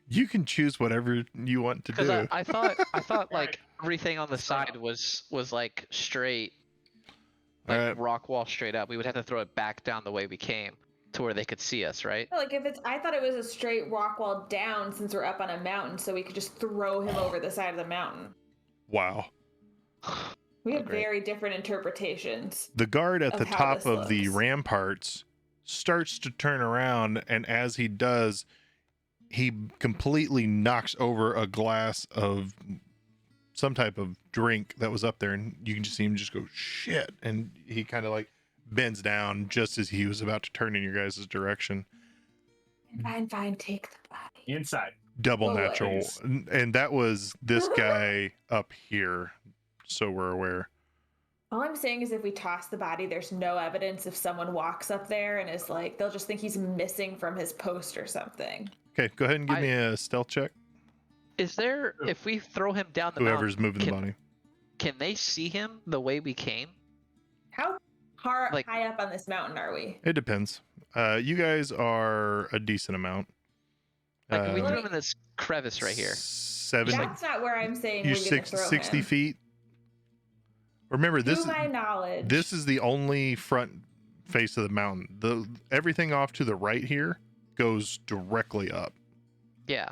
You can choose whatever you want to Because do. I thought like Right. everything on the Let's throw it side up. was like straight, like Alright. rock wall straight up. We would have to throw it back down the way we came to where they could see us, right? Like if it's, I thought it was a straight rock wall down since we're up on a mountain, so we could just throw him over the side of the mountain. Wow. We have Great. very different interpretations. The guard at Of the how top this of the looks. ramparts starts to turn around, and as he does, he completely knocks over a glass of some type of drink that was up there, and you can just see him just go, shit. And he kind of like bends down just as he was about to turn in your guys' direction. Fine, take the body. Inside. Double Oh, natural. please. And that was this guy up here, so we're aware. All I'm saying is if we toss the body, there's no evidence if someone walks up there and is like, they'll just think he's missing from his post or something. Okay, go ahead and give me a stealth check. Is there, if we throw him down the Whoever's mountain, moving the body. can they see him the way we came? How Like- high up on this mountain are we? It depends. You guys are a decent amount. Like if we Uh, threw him in this crevice right here. 70. That's not where I'm saying You're we're going to throw 60 him. feet. Remember, To my knowledge. this is the only front face of the mountain. Everything off to the right here goes directly up. Yeah.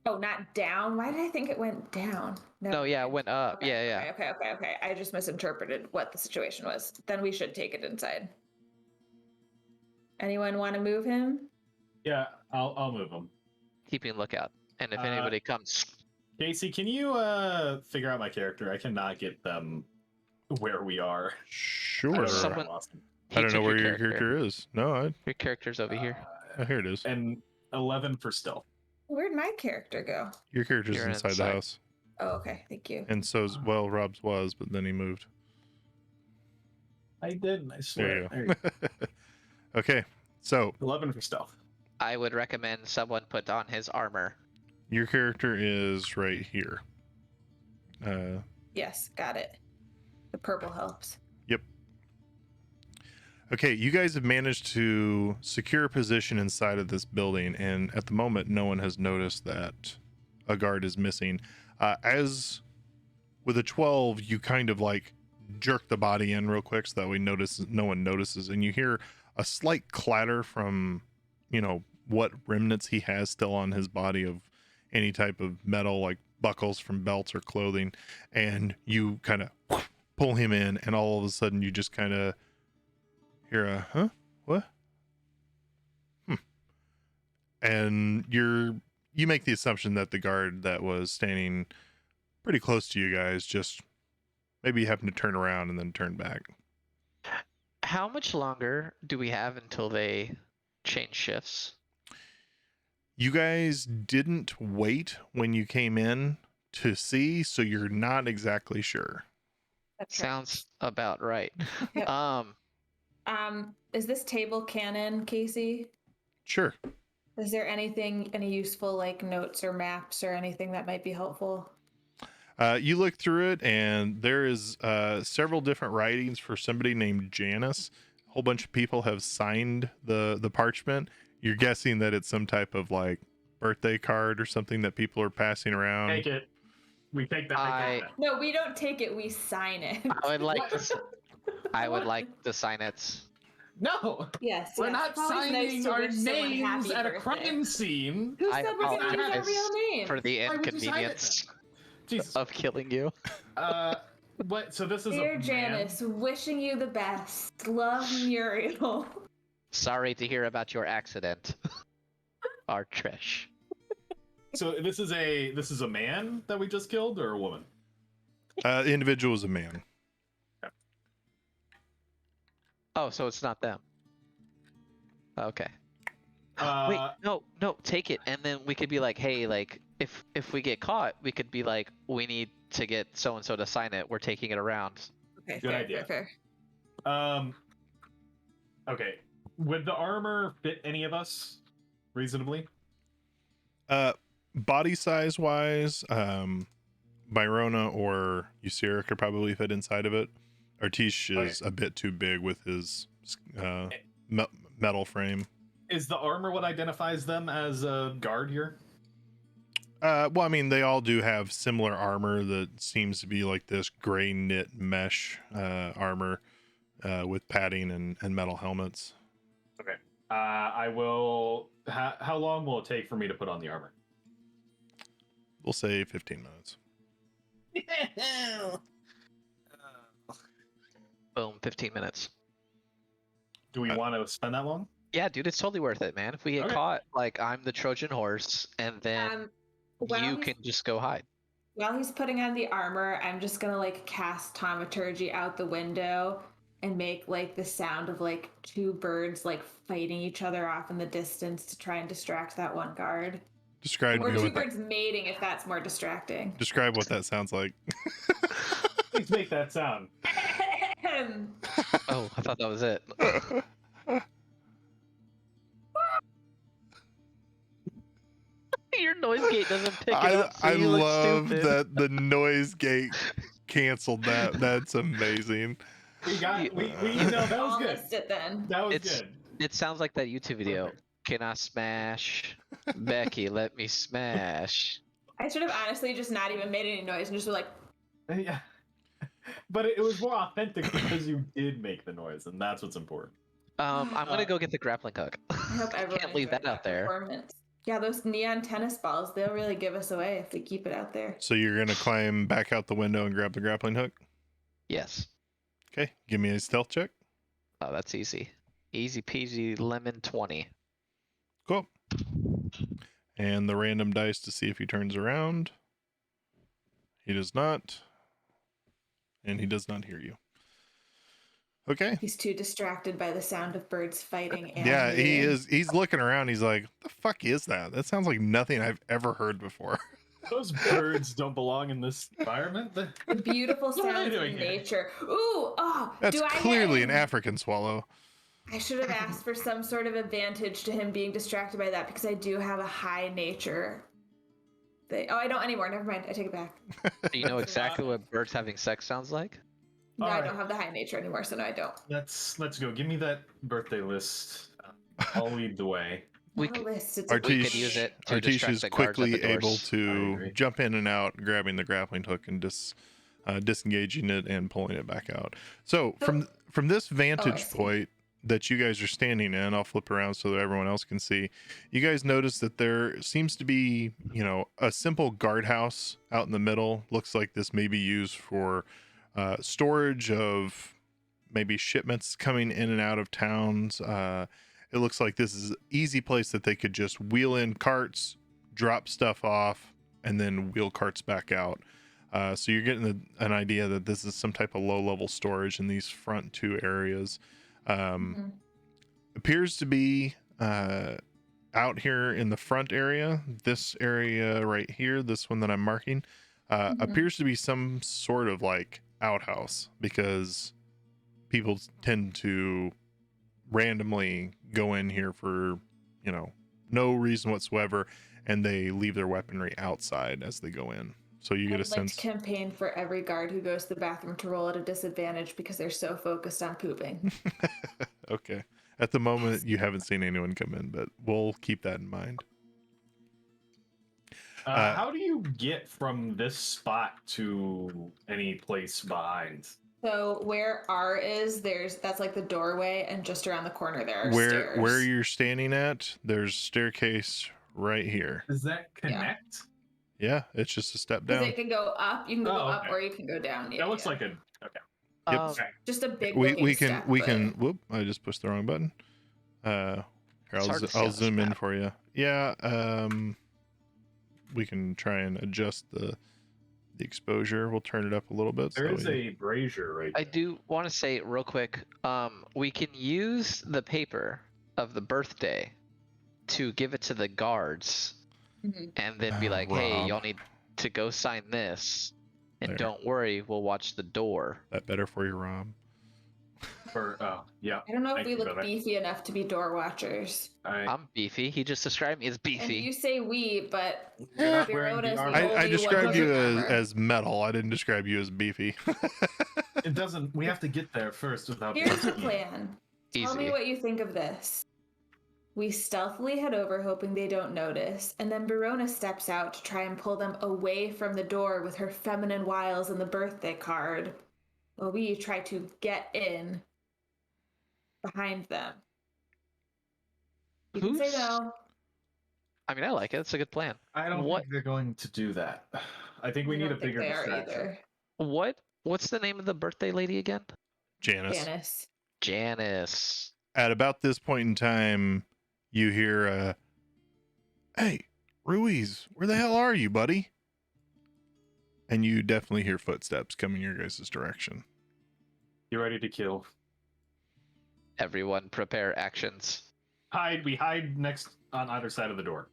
Oh, not down? Why did I think it went down? No, yeah, it mind. went up. Okay, Yeah. Okay. I just misinterpreted what the situation was. Then we should take it inside. Anyone want to move him? Yeah, I'll move them. Keeping lookout. And if Uh, anybody comes, Casey, can you figure out my character? I cannot get them where we are. Sure. Or someone- I don't know took where your character is. No, Your character's over here. here it is. And 11 for stealth. Where'd my character go? Your character's You're inside the inside. house. Oh, okay. Thank you. And so's, well, Rob's was, but then he moved. I did, I swear. There you go. Okay, so 11 for stealth. I would recommend someone put on his armor. your character is right here. Yes, got it. The purple helps. Okay, you guys have managed to secure a position inside of this building, and at the moment, no one has noticed that a guard is missing. As with a 12, you kind of like jerk the body in real quick so that way no one notices, and you hear a slight clatter from, what remnants he has still on his body of any type of metal, like buckles from belts or clothing, and you kind of pull him in, and all of a sudden you just kind of hear a huh? What? And you make the assumption that the guard that was standing pretty close to you guys just maybe happened to turn around and then turn back. How much longer do we have until they change shifts? You guys didn't wait when you came in to see, so you're not exactly sure. That's right. Sounds about right. Yep. Is this table canon, Casey? Sure. Is there any useful like notes or maps or anything that might be helpful? You look through it, and there is several different writings for somebody named Janice. A whole bunch of people have signed the parchment. You're guessing that it's some type of like birthday card or something that people are passing around. Take it. We take that. I- No, we don't take it. We sign it. I would like What? to. I would like to sign it. No, Yes, we're yes. not It's always nice signing to our wish someone names happy at a birthday. crime scene. Who I said we're gonna use our apologize real name? for the Why would you sign it inconvenience then? Jesus. of killing you. What? So this is Dear a Janice, wishing you the best. Love, Muriel. Sorry to hear about your accident. Our Trish. So this is a man that we just killed, or a woman? The individual is a man. Oh, so it's not them. Okay. Uh, Wait, no, take it, and then we could be like, hey, like, if we get caught, we could be like, we need to get so and so to sign it. We're taking it around. Okay, Good fair, idea. fair. Okay. Would the armor fit any of us reasonably? Body size wise, Byrona or Ysera could probably fit inside of it. Artish is a bit too big with his metal frame. Is the armor what identifies them as a guard here? Well, I mean, they all do have similar armor that seems to be like this gray knit mesh armor with padding and metal helmets. Okay. I will. How long will it take for me to put on the armor? We'll say 15 minutes. Boom, 15 minutes. Do we want to spend that long? Yeah, dude, it's totally worth it, man. If we get Okay. caught, like, I'm the Trojan horse, and then While you he's- can just go hide. While he's putting on the armor, I'm just gonna like cast taumaturgy out the window and make like the sound of like two birds like fighting each other off in the distance to try and distract that one guard. Describe Or me two what that, birds mating if that's more distracting. describe what that sounds like. Please make that sound. Oh, I thought that was it. Your noise gate doesn't pick it up, so I you look love stupid. that the noise gate canceled that. That's amazing. We that was I'll good. list it then. That was It's- good. It sounds like that YouTube video. Perfect. Can I smash? Becky, let me smash. I should have honestly just not even made any noise and just been like, Yeah. But it was more authentic because you did make the noise, and that's what's important. I'm gonna go get the grappling hook. I hope everyone Can't leave enjoyed that out there. performance. Yeah, those neon tennis balls, they'll really give us away if we keep it out there. So you're gonna climb back out the window and grab the grappling hook? Yes. Okay, give me a stealth check. Oh, that's easy. Easy peasy lemon 20. Cool. And the random dice to see if he turns around. He does not. And he does not hear you. Okay. He's too distracted by the sound of birds fighting. And Yeah, he mating. is. He's looking around. He's like, the fuck is that? That sounds like nothing I've ever heard before. Those birds don't belong in this environment. The beautiful What are they sounds doing of here? nature. Ooh, oh, That's do I get clearly an any- African swallow. I should have asked for some sort of advantage to him being distracted by that because I do have a high nature thing. Oh, I don't anymore. Never mind. I take it back. Do you know exactly what birds having sex sounds like? No, I Alright. don't have the high nature anymore, so no, I don't. Let's go. Give me that birthday list. I'll lead the way. We Not a could- list, it's a We could Artish, use it to Artish distract is the guards at quickly the able doors. I to agree. jump in and out, grabbing the grappling hook and disengaging it and pulling it back out. So from this vantage see. point that you guys are standing in, I'll flip around so that everyone else can see. You guys notice that there seems to be, a simple guardhouse out in the middle. Looks like this may be used for storage of maybe shipments coming in and out of towns. It looks like this is an easy place that they could just wheel in carts, drop stuff off, and then wheel carts back out. So you're getting an idea that this is some type of low-level storage in these front two areas. Mhm. Appears to be out here in the front area. This area right here, this one that I'm marking, appears to be some sort of like outhouse because people tend to randomly go in here for, no reason whatsoever, and they leave their weaponry outside as they go in. So you get a I'd like sense. to campaign for every guard who goes to the bathroom to roll at a disadvantage because they're so focused on pooping. Okay. At the moment, you haven't seen anyone come in, but we'll keep that in mind. How do you get from this spot to any place behind? So where R is, that's like the doorway, and just around the corner there are Where stairs. you're standing at, there's staircase right here. Does that connect? Yeah, it's just a step Because down. it can go up, you can go Oh, up, okay. or you can go down. Yeah, That looks yeah. like a okay. Yep. Um, Okay. Just a big We looking can step, we but- can whoop, I just pushed the wrong button. Here, It's hard to see I'll on this zoom in map. for you. Yeah, we can try and adjust the exposure. We'll turn it up a little bit. There so is a brazier right I there. do want to say real quick, we can use the paper of the birthday to give it to the guards Mhm. and then be like, hey, Rob. y'all need to go sign this. And There. don't worry, we'll watch the door. that better for you, Rob. Yeah. I don't know if Thank we you, look brother. beefy enough to be door watchers. I'm beefy. He just described me as And beefy. you say we, but You're not wearing Verona's the the armor. only I one described with you armor. as metal. I didn't describe you as beefy. It doesn't. We have to get there first without. Here's the being- plan. Tell Easy. me what you think of this. We stealthily head over, hoping they don't notice, and then Verona steps out to try and pull them away from the door with her feminine wiles and the birthday card, while we try to get in behind them. You can say Who's- no. I mean, I like it. It's a good plan. I don't What- think they're going to do that. I think we I need a don't think bigger they are distraction. either. What's the name of the birthday lady again? Janice. Janice. Janice. At about this point in time, you hear, hey, Ruiz, where the hell are you, buddy? And you definitely hear footsteps coming your guys' direction. You ready to kill? Everyone prepare actions. Hide. We hide next on either side of the door.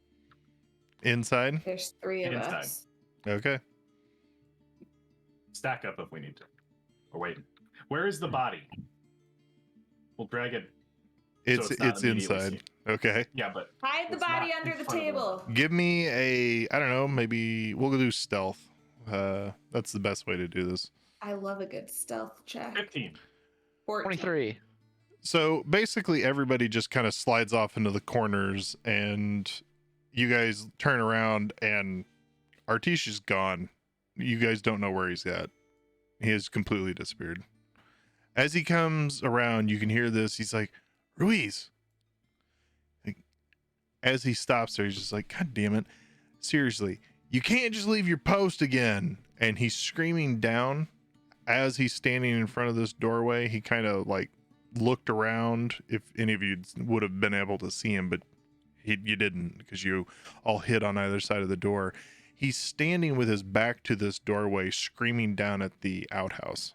Inside? There's three of Inside. us. Okay. Stack up if we need to. Or wait. Where is the body? We'll drag it. It's it's not it's immediately inside. seen. Okay. Yeah, but Hide the It's body not under in the front of table. Give me I don't know, maybe we'll do stealth. That's the best way to do this. I love a good stealth check. 15. 14. 23. So basically everybody just kind of slides off into the corners and you guys turn around and Artish is gone. You guys don't know where he's at. He has completely disappeared. As he comes around, you can hear this. He's like, Ruiz. Like, as he stops there, he's just like, God damn it. Seriously, you can't just leave your post again. And he's screaming down as he's standing in front of this doorway. He kind of like looked around, if any of you would have been able to see him, but you didn't because you all hid on either side of the door. He's standing with his back to this doorway, screaming down at the outhouse.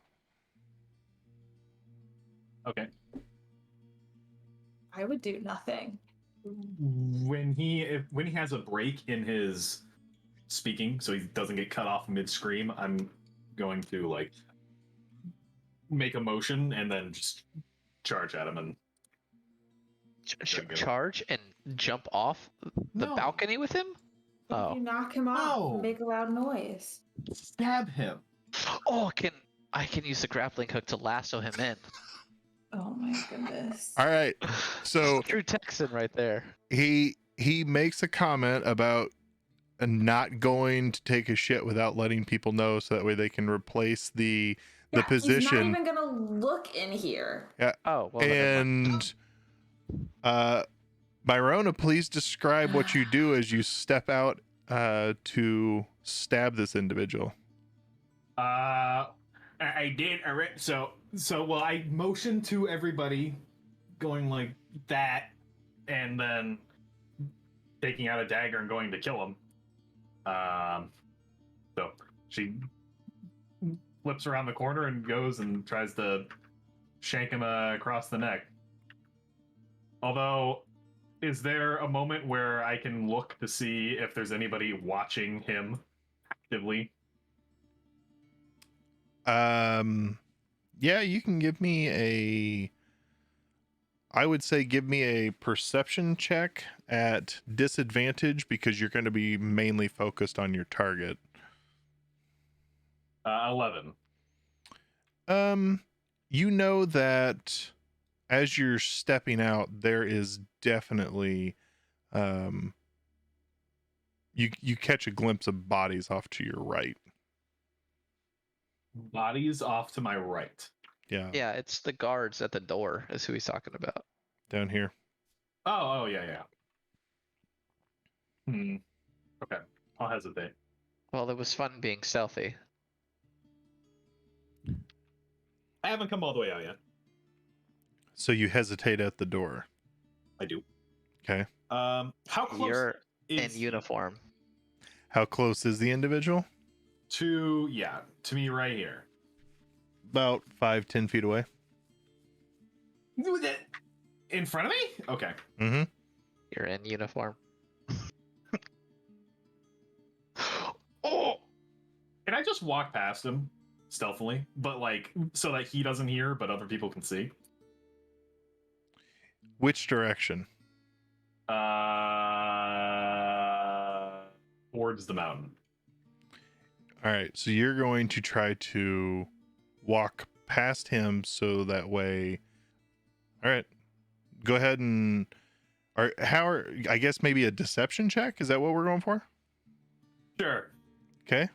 Okay. I would do nothing. When he has a break in his speaking, so he doesn't get cut off mid scream, I'm going to like make a motion and then just charge at him and Charge and jump off the No. balcony with him? If Oh. you knock him off, No. make a loud noise. stab him. Oh, I can use the grappling hook to lasso him in. Oh my goodness. All right. So True Texan right there. he makes a comment about not going to take a shit without letting people know, so that way they can replace the Yeah, position. He's not even gonna look in here. Oh, well, then never mind. And Byrona, please describe what you do as you step out to stab this individual. I did. Well, I motioned to everybody, going like that, and then taking out a dagger and going to kill him. So she flips around the corner and goes and tries to shank him across the neck. Although, is there a moment where I can look to see if there's anybody watching him actively? Yeah, you can give me I would say give me a perception check at disadvantage because you're going to be mainly focused on your target. 11. You know that as you're stepping out, there is definitely, you catch a glimpse of bodies off to your right. Bodies off to my right. Yeah, Yeah, it's the guards at the door is who he's talking about. down here. Oh, yeah. Okay, I'll hesitate. Well, it was fun being stealthy. I haven't come all the way out yet. So you hesitate at the door. I do. Okay. How close You're is in uniform. How close is the individual? to me right here? About 5-10 feet away. In front of me? Okay. Mm-hmm. You're in uniform. Oh! Can I just walk past him stealthily, but like so that he doesn't hear, but other people can see? Which direction? Towards the mountain. All right, so you're going to try to walk past him so that way. All right, go ahead and. I guess maybe a deception check? Is that what we're going for? Sure. Okay.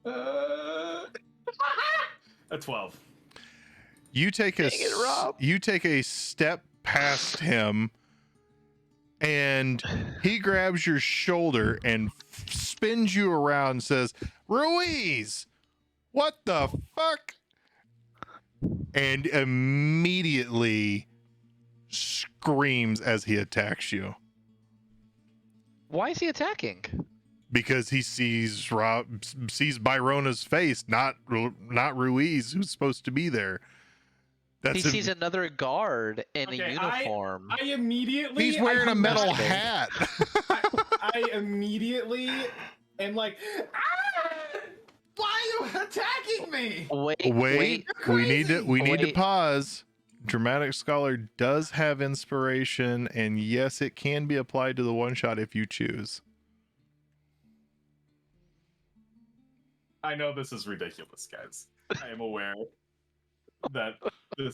A 12. You take Dang it, Rob. you take a step past him, and he grabs your shoulder and spins you around and says, "Ruiz, what the fuck?" And immediately screams as he attacks you Why is he attacking? because he sees Byrona's face, not Ruiz, who's supposed to be there. He sees another guard in a uniform. I immediately. He's wearing a metal investigate. hat. I immediately am like, why are you attacking me? Wait. We need to Wait. pause. Dramatic Scholar does have inspiration, and yes, it can be applied to the one shot if you choose. I know this is ridiculous, guys. I am aware that this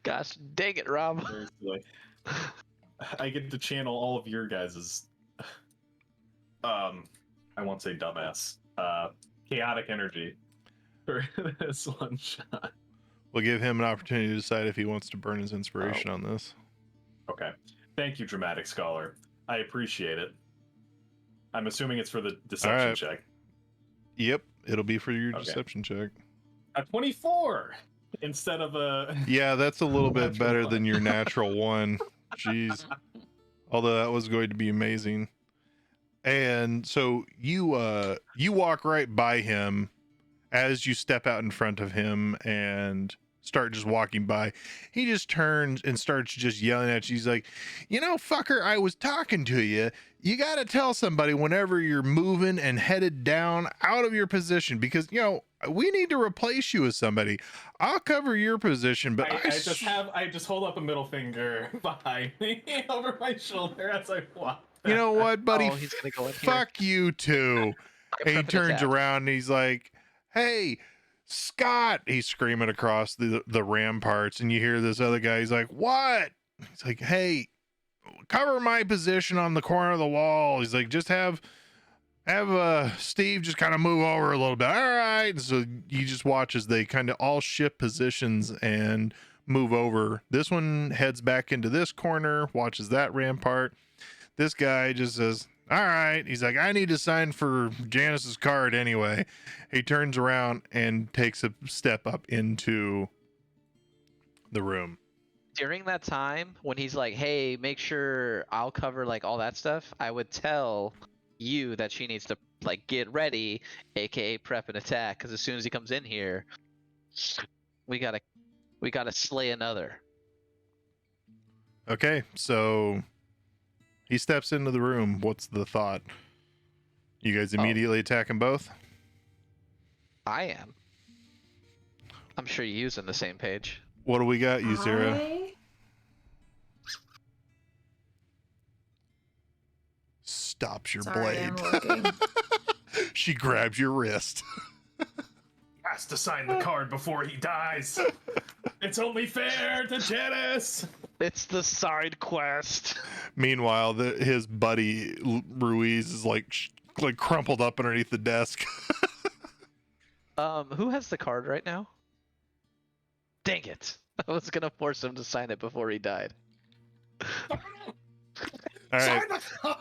Gosh, dang it, Rob. is very silly. I get to channel all of your guys's I won't say dumbass, chaotic energy for this one shot. We'll give him an opportunity to decide if he wants to burn his inspiration on this. Okay. Thank you, Dramatic Scholar. I appreciate it. I'm assuming it's for the deception right. check. Yep, it'll be for your Okay. deception check. A 24 instead of a. Yeah, that's a little bit Natural better one. than your natural one. Jeez. Although that was going to be amazing. And so you walk right by him as you step out in front of him and start just walking by. He just turns and starts just yelling at you. He's like, fucker, I was talking to you. You got to tell somebody whenever you're moving and headed down out of your position because, we need to replace you with somebody. I'll cover your position, but I just hold up a middle finger behind me over my shoulder as I walk. You know what, buddy? Oh, he's gonna go in here. Fuck you too. And he turns around and he's like, "Hey, Scott!" He's screaming across the ramparts, and you hear this other guy. He's like, "What?" He's like, "Hey, cover my position on the corner of the wall." He's like, "Just have Steve just kind of move over a little bit." All right. And so you just watch as they kind of all shift positions and move over. This one heads back into this corner, watches that rampart. This guy just says, "All right." He's like, "I need to sign for Janice's card anyway." He turns around and takes a step up into the room. During that time, when he's like, "Hey, make sure I'll cover like all that stuff," I would tell you that she needs to like get ready, aka prep and attack, because as soon as he comes in here, we gotta slay another. Okay, so he steps into the room. What's the thought? You guys immediately attack them both? I am. I'm sure you's on the same page. What do we got, you, Sarah? Stops your Sorry, blade. I'm looking. She grabs your wrist. Has to sign the card before he dies. It's only fair to Janice. It's the side quest. Meanwhile, his buddy Ruiz is like crumpled up underneath the desk. Who has the card right now? Dang it! I was gonna force him to sign it before he died. All right. Sign the card.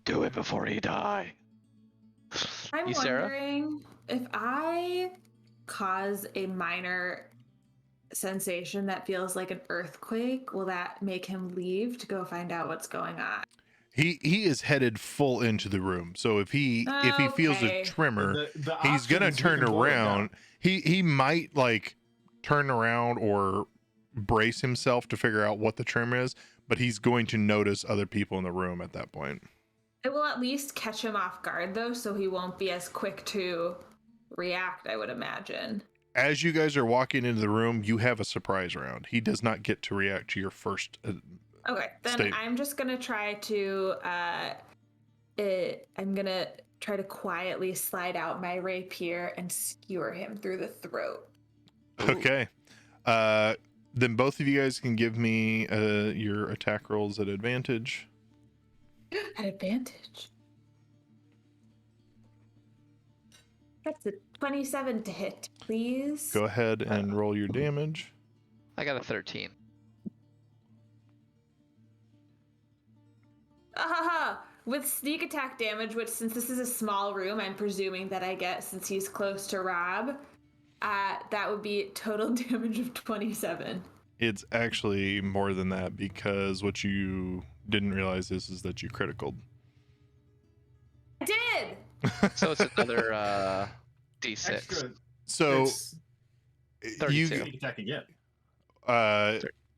Do it before he die. I'm You, Sarah? wondering if I cause a minor sensation that feels like an earthquake, will that make him leave to go find out what's going on? He is headed full into the room. So if he feels a Okay. tremor, The he's gonna options, we turn can boil it down. around. He might like turn around or brace himself to figure out what the tremor is, but he's going to notice other people in the room at that point. It will at least catch him off guard, though, so he won't be as quick to react, I would imagine. As you guys are walking into the room, you have a surprise round. He does not get to react to your first. Okay, then State. I'm just gonna try to I'm gonna try to quietly slide out my rapier and skewer him through the throat. Okay. Then both of you guys can give me your attack rolls at advantage. At advantage. That's a 27 to hit, please. Go ahead and roll your damage. I got a 13. With sneak attack damage, which since this is a small room, I'm presuming that I get since he's close to Rob, that would be total damage of 27. It's actually more than that because what you didn't realize is that you criticaled. I did! So it's another D6. Extra. So It's 32. you sneak attack again.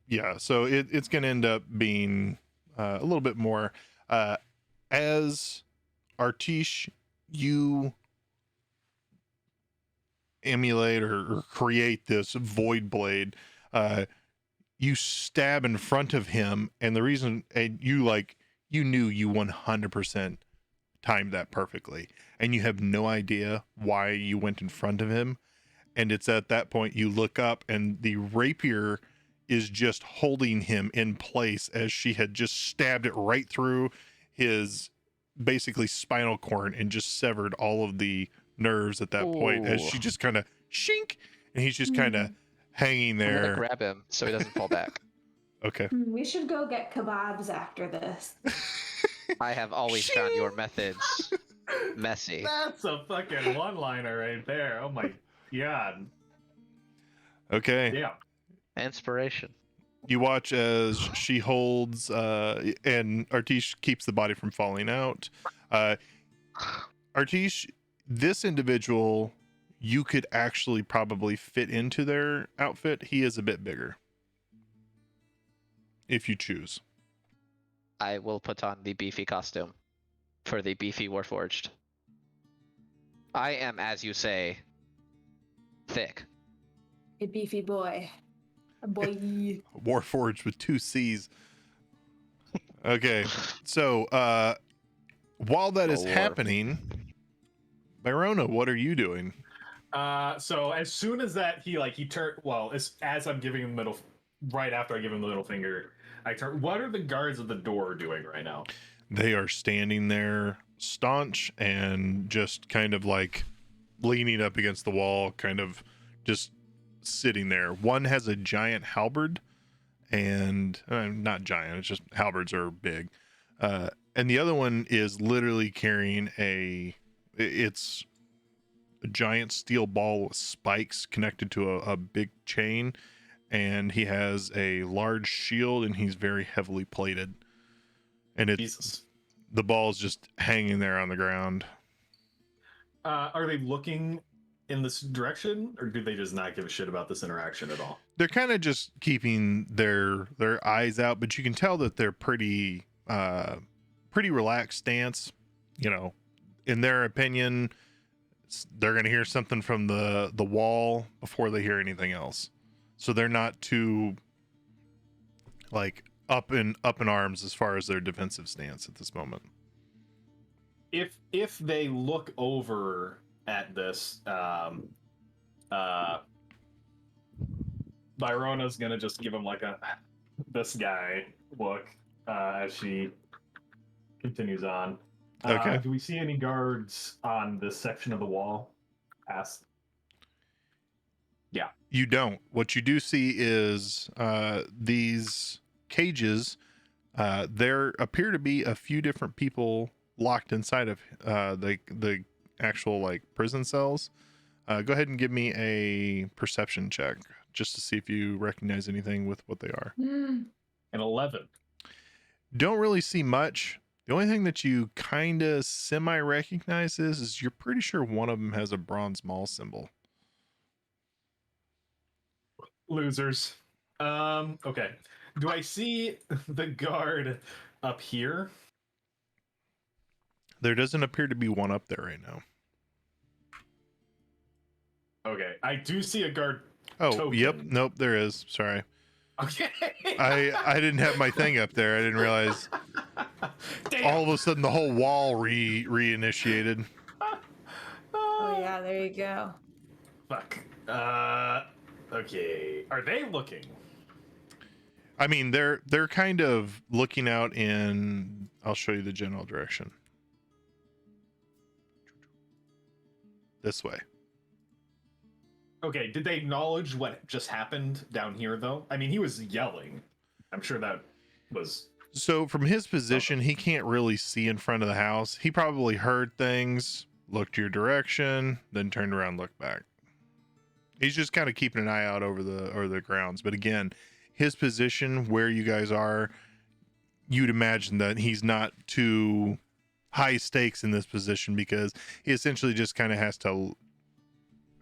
yeah, so it's gonna end up being a little bit more as Artish, you emulate or create this void blade. You stab in front of him, and the reason, and you knew you 100% timed that perfectly, and you have no idea why you went in front of him. And it's at that point you look up, and the rapier is just holding him in place as she had just stabbed it right through his basically spinal cord and just severed all of the nerves at that point as she just kind of shink, and he's just kind of hanging I'm there. gonna grab him so he doesn't fall back. Okay. We should go get kebabs after this. I have always found your methods messy. That's a fucking one-liner right there. Oh my god. Okay. Yeah. Inspiration. You watch as she holds and Artish keeps the body from falling out. Artish, this individual, you could actually probably fit into their outfit. He is a bit bigger, if you choose. I will put on the beefy costume for the beefy Warforged. I am, as you say, thick. A beefy boy. A boy. Warforged with 2 C's. Okay, so while that is happening, Byrona, what are you doing? So as soon as that he turned, well, as I'm giving him the middle, right after I give him the middle finger, I turn. What are the guards at the door doing right now? They are standing there staunch and just kind of like leaning up against the wall, kind of just sitting there. One has a giant halberd, and not giant, it's just halberds are big. And the other one is literally carrying it's a giant steel ball with spikes connected to a big chain, and he has a large shield, and he's very heavily plated. And Jesus. The ball's just hanging there on the ground. Are they looking in this direction, or do they just not give a shit about this interaction at all? They're kind of just keeping their eyes out, but you can tell that they're pretty relaxed stance. You know, in their opinion, they're gonna hear something from the wall before they hear anything else. so they're not too like up in arms as far as their defensive stance at this moment. If they look over at this, Byrona's gonna just give him like a this guy look as she continues on. Okay. Do we see any guards on this section of the wall? Past. Yeah. You don't. What you do see is these cages. There appear to be a few different people locked inside of the actual like prison cells. Go ahead and give me a perception check just to see if you recognize anything with what they are. An 11. Don't really see much. The only thing that you kind of semi recognize is you're pretty sure one of them has a bronze mall symbol. Losers. Okay. Do I see the guard up here? There doesn't appear to be one up there right now. Okay. I do see a guard. Oh, token. Yep. Nope, there is. Sorry. Okay. I didn't have my thing up there. I didn't realize. Damn. All of a sudden the whole wall reinitiated. Oh yeah, there you go. Fuck. Okay. Are they looking? I mean, they're kind of looking out in. I'll show you the general direction. This way. Okay. Did they acknowledge what just happened down here, though? I mean, he was yelling. I'm sure that was. So from his position, he can't really see in front of the house. He probably heard things, looked your direction, then turned around, looked back. He's just kind of keeping an eye out over the grounds. But again, his position where you guys are, you'd imagine that he's not too high stakes in this position because he essentially just kind of has to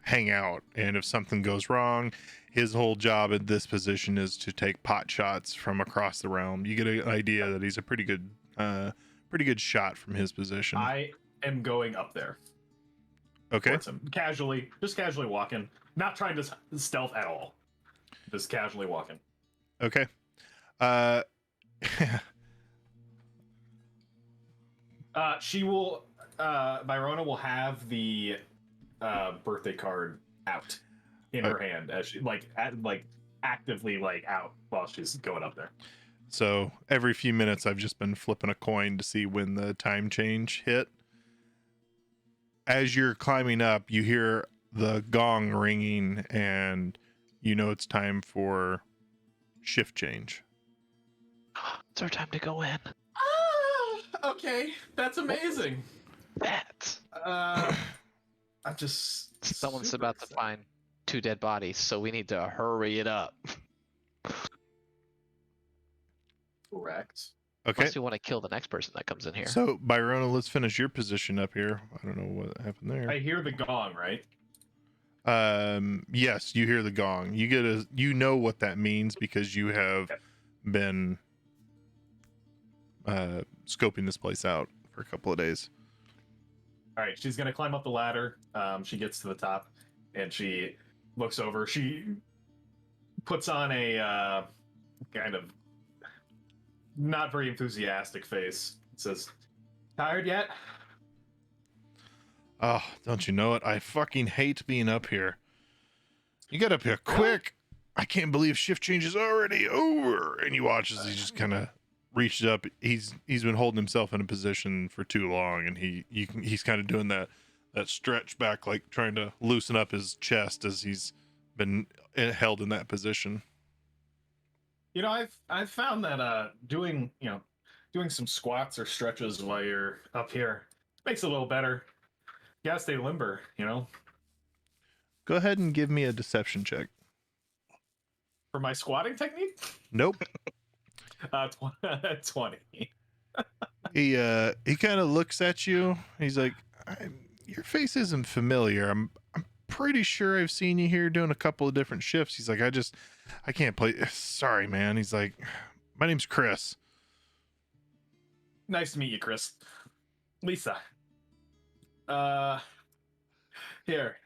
hang out. And if something goes wrong, his whole job at this position is to take pot shots from across the realm. You get an idea that he's a pretty good shot from his position. I am going up there. Okay. Towards him. Casually, just casually walking. Not trying to stealth at all. Just casually walking. Okay. She will. Byrona will have the birthday card out in her hand as she actively out while she's going up there. So every few minutes, I've just been flipping a coin to see when the time change hit. As you're climbing up, you hear the gong ringing, and you know it's time for shift change. It's our time to go in. Ah, okay, that's amazing. That. I'm just. Someone's super about to excited. find 2 dead bodies, so we need to hurry it up. Correct. Okay. Unless we want to kill the next person that comes in here. So, Byrona, let's finish your position up here. I don't know what happened there. I hear the gong, right? Yes, you hear the gong. You know what that means because you have been scoping this place out for a couple of days. All right, she's gonna climb up the ladder. She gets to the top, and she looks over. She puts on a kind of not very enthusiastic face. It says, "Tired yet?" Oh, don't you know it? I fucking hate being up here. You got up here quick. I can't believe shift change is already over. And you watch as he just kind of reaches up. He's been holding himself in a position for too long, and he's kind of doing that stretch back, like trying to loosen up his chest as he's been held in that position. You know, I've found that doing some squats or stretches while you're up here makes it a little better. You gotta stay limber, you know. Go ahead and give me a deception check. For my squatting technique, Nope. 20. He kind of looks at you. He's like, your face isn't familiar. I'm pretty sure I've seen you here doing a couple of different shifts. He's like, I can't play. Sorry, man. He's like, my name's Chris. Nice to meet you, Chris. Lisa. Here.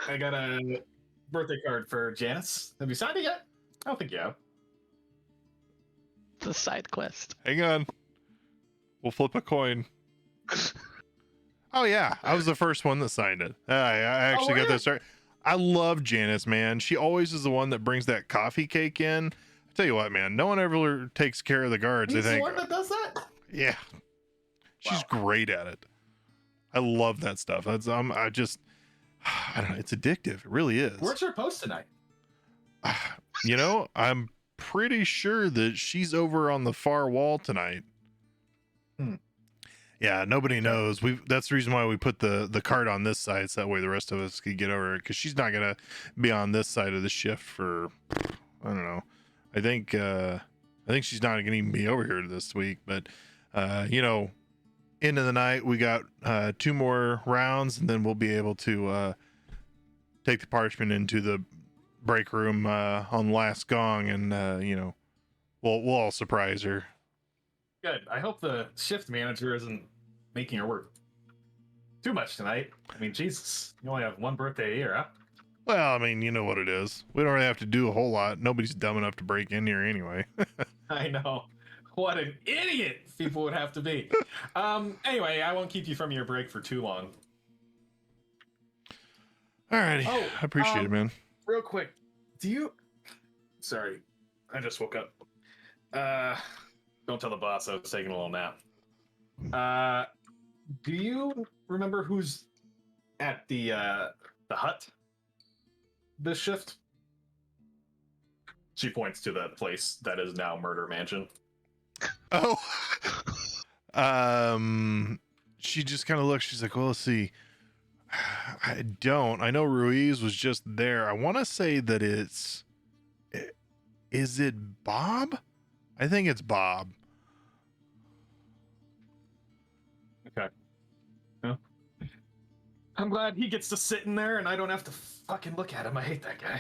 I got a birthday card for Janice. Have you signed it yet? I don't think you have. The side quest. Hang on. We'll flip a coin. Oh yeah, I was the first one that signed it. I actually got that start. I love Janice, man. She always is the one that brings that coffee cake in. I tell you what, man, no one ever takes care of the guards. He's I think. the one that does that? Yeah, she's Wow. great at it. I love that stuff. That's I don't know. It's addictive. It really is. Where's her post tonight? You know, I'm pretty sure that she's over on the far wall tonight. Yeah, nobody knows. That's the reason why we put the cart on this side, so that way the rest of us could get over it. Because she's not gonna be on this side of the shift for, I don't know. I think she's not gonna even be over here this week. But you know, end of the night, we got 2 more rounds, and then we'll be able to take the parchment into the break room on last gong, and you know, we'll all surprise her. Good. I hope the shift manager isn't making her work too much tonight. I mean, Jesus, you only have one birthday a year, huh? Well, I mean, you know what it is. We don't really have to do a whole lot. Nobody's dumb enough to break in here anyway. I know. What an idiot people would have to be. Anyway, I won't keep you from your break for too long. Alrighty. Oh, I appreciate it, man. Real quick, Sorry, I just woke up. Don't tell the boss I was taking a little nap. Do you remember who's at the hut this shift? She points to the place that is now Murder Mansion. Oh. She just kind of looks. She's like, well, let's see. I don't. I know Ruiz was just there. I want to say that is it Bob? I think it's Bob. Okay. Yeah. I'm glad he gets to sit in there and I don't have to fucking look at him. I hate that guy.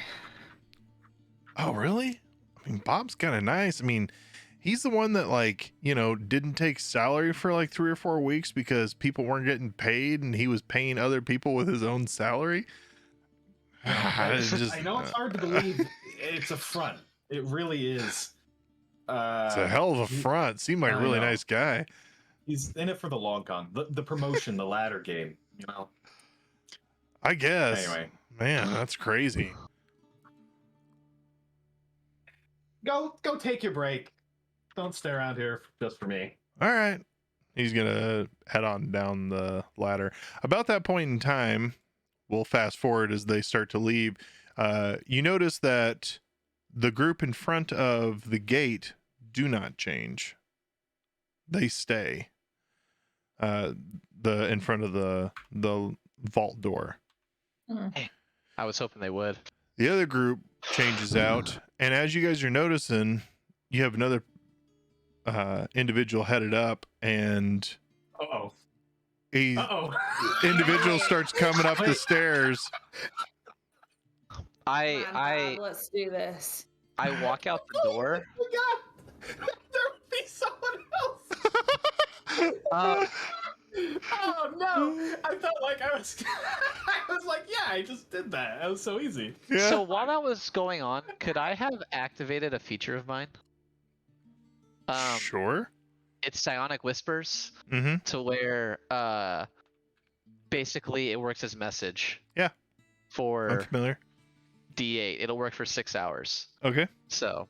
Oh, really? I mean, Bob's kind of nice. I mean, he's the one that, like, you know, didn't take salary for like 3 or 4 weeks because people weren't getting paid and he was paying other people with his own salary. I know it's hard to believe. It's a front. It really is. It's a hell of a front. Seemed like a really nice guy. He's in it for the long con. The promotion, the ladder game, you know. I guess. Anyway. Man, that's crazy. Go take your break. Don't stay around here just for me. All right. He's going to head on down the ladder. About that point in time, we'll fast forward as they start to leave. You notice that the group in front of the gate do not change. They stay. In front of the vault door. I was hoping they would. The other group changes out, and as you guys are noticing, you have another individual headed up, and individual starts coming up the stairs. Come on, Bob, let's do this. I walk out the door. Oh my God. There would be someone else. Oh no! I felt like I was like, yeah, I just did that. That was so easy. Yeah. So while that was going on, could I have activated a feature of mine? Sure. It's Psionic Whispers, Mm-hmm. to where basically it works as message. Yeah. I'm For familiar. D8, it'll work for 6 hours. Okay. So,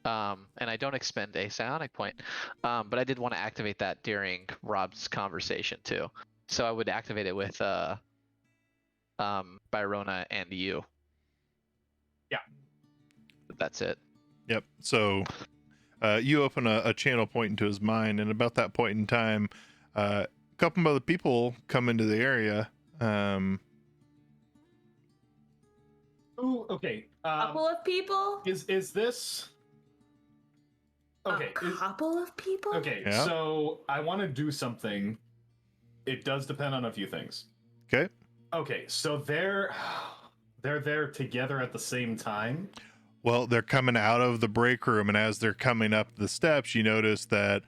and I don't expend a psionic point, but I did want to activate that during Rob's conversation too. So I would activate it with Byrona and you. Yeah. But that's it. Yep. So you open a channel point into his mind, and about that point in time, a couple of other people come into the area. Ooh, okay. Couple of people? Is this okay? A couple of people? Okay, Yeah. so I want to do something. It does depend on a few things. Okay. Okay, so they're there together at the same time. Well, they're coming out of the break room, and as they're coming up the steps, you notice that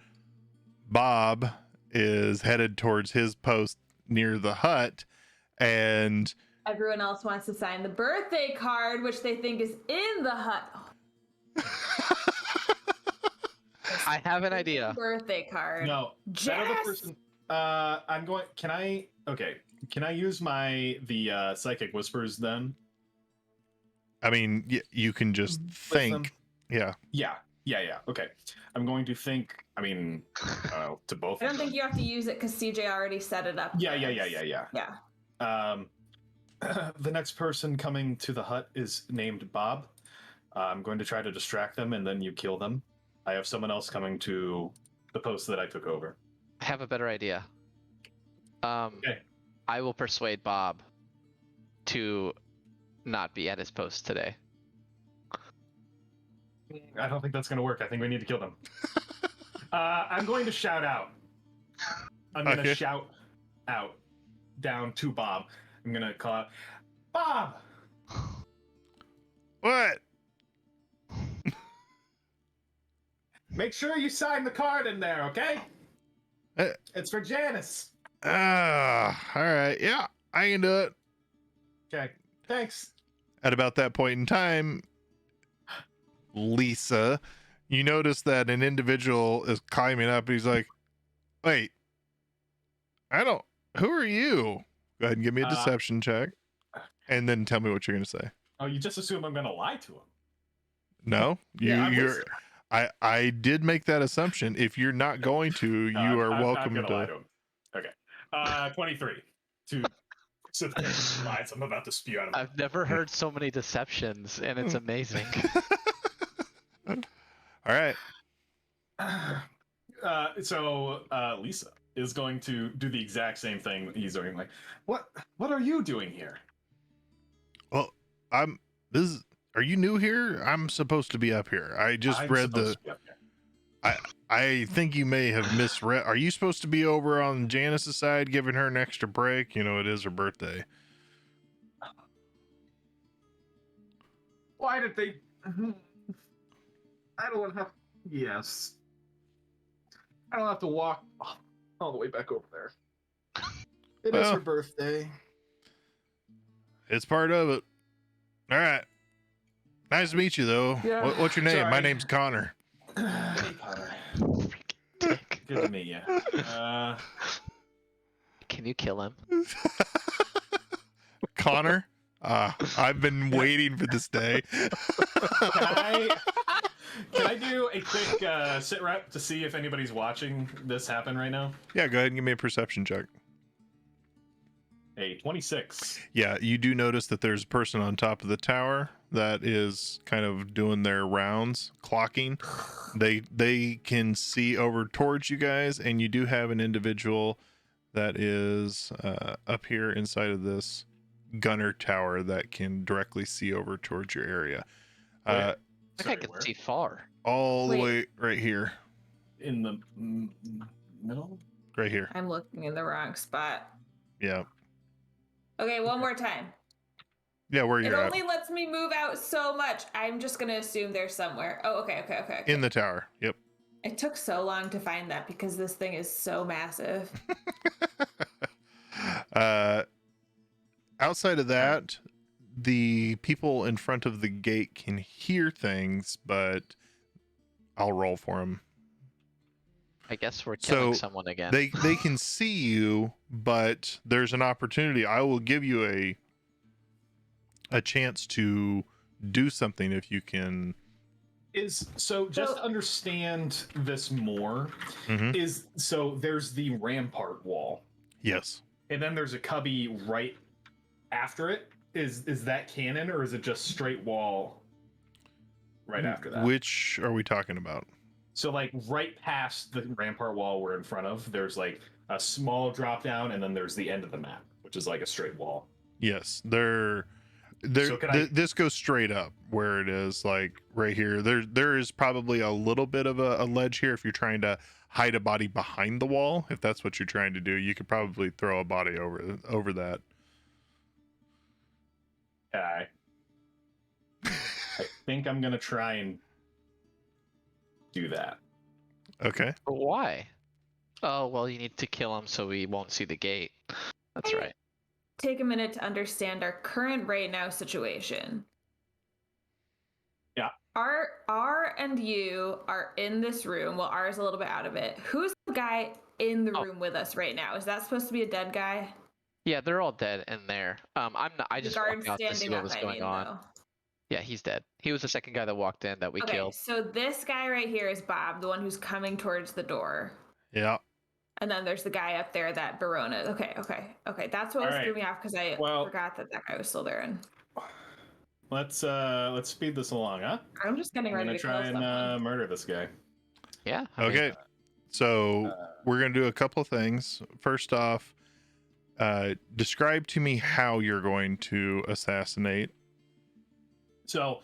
Bob is headed towards his post near the hut, and Everyone else wants to sign the birthday card, which they think is in the hut. I have an idea. Birthday card. No, that other person. I'm going. Can I? Okay. Can I use the psychic whispers then? I mean, you can just think. Yeah. Yeah. Okay. I'm going to think. I mean, to both. I don't think you have to use it because CJ already set it up. Yeah. Yeah. The next person coming to the hut is named Bob. I'm going to try to distract them, and then you kill them. I have someone else coming to the post that I took over. I have a better idea. Okay. I will persuade Bob to not be at his post today. I don't think that's going to work. I think we need to kill them. I'm going to shout out. I'm going to shout out down to Bob. I'm going to call out, Bob! What? Make sure you sign the card in there, okay? It's for Janice. All right. Yeah, I can do it. Okay, thanks. At about that point in time, Lisa, you notice that an individual is climbing up. And he's like, wait, who are you? Go ahead and give me a deception check. And then tell me what you're going to say. Oh, you just assume I'm going to lie to him. No, Yeah, I did make that assumption. If you're not going to, you are welcome I'm to. lie to him. Okay. 23. So the lies I'm about to spew out of I've never heard so many deceptions, and it's amazing. All right. So Lisa is going to do the exact same thing he's doing. Like, what are you doing here? Well, are you new here? I'm supposed to be up here. I just read the. I think you may have misread. Are you supposed to be over on Janice's side, giving her an extra break? You know, it is her birthday. Why did they? I don't want to have. Yes. I don't have to walk all the way back over there. It is her birthday. It's part of it. All right. Nice to meet you, though. Yeah. What's your name? Sorry. My name's Connor. Hey, Connor. Good to meet you. Can you kill him? Connor? I've been waiting for this day. Can I do a quick sit rep to see if anybody's watching this happen right now? Yeah, go ahead and give me a perception check. A 26. Yeah, you do notice that there's a person on top of the tower that is kind of doing their rounds, clocking. They can see over towards you guys, and you do have an individual that is up here inside of this gunner tower that can directly see over towards your area. I think I can see far. All the way right here. In the middle? Right here. I'm looking in the wrong spot. Yeah. Okay, one more time. Yeah, where It you're at. only lets me move out so much. I'm just going to assume they're somewhere. Oh, okay. In the tower. Yep. It took so long to find that because this thing is so massive. Outside of that, the people in front of the gate can hear things, but I'll roll for them. I guess we're killing someone again. They can see you, but there's an opportunity. I will give you a chance to do something if you can. Just to understand this more, Mm-hmm. There's the rampart wall. Yes. And then there's a cubby right after it. Is that canon, or is it just straight wall right after that? Which are we talking about? So like right past the rampart wall we're in front of, there's like a small drop down, and then there's the end of the map, which is like a straight wall. Yes, this goes straight up where it is, like right here. There is probably a little bit of a ledge here if you're trying to hide a body behind the wall. If that's what you're trying to do, you could probably throw a body over that. I think I'm gonna try and do that. Okay. But why? Oh, well, you need to kill him so we won't see the gate. That's right. take a minute to understand our current right now situation. Yeah. R and you are in this room. Well, R is a little bit out of it. Who's the guy in the room with us right now? Is that supposed to be a dead guy? Yeah, they're all dead in there. I'm not. I The just guard walked out to see standing what up, was I going mean, on. though. Yeah, he's dead. He was the second guy that walked in that we Okay, killed. so this guy right here is Bob, the one who's coming towards the door. Yeah. And then there's the guy up there that Verona. Okay. That's what was throwing me off because I forgot that guy was still there. And let's speed this along, huh? I'm just getting ready to try kill and someone. murder this guy. Yeah. Okay. So we're gonna do a couple of things. First off, describe to me how you're going to assassinate. So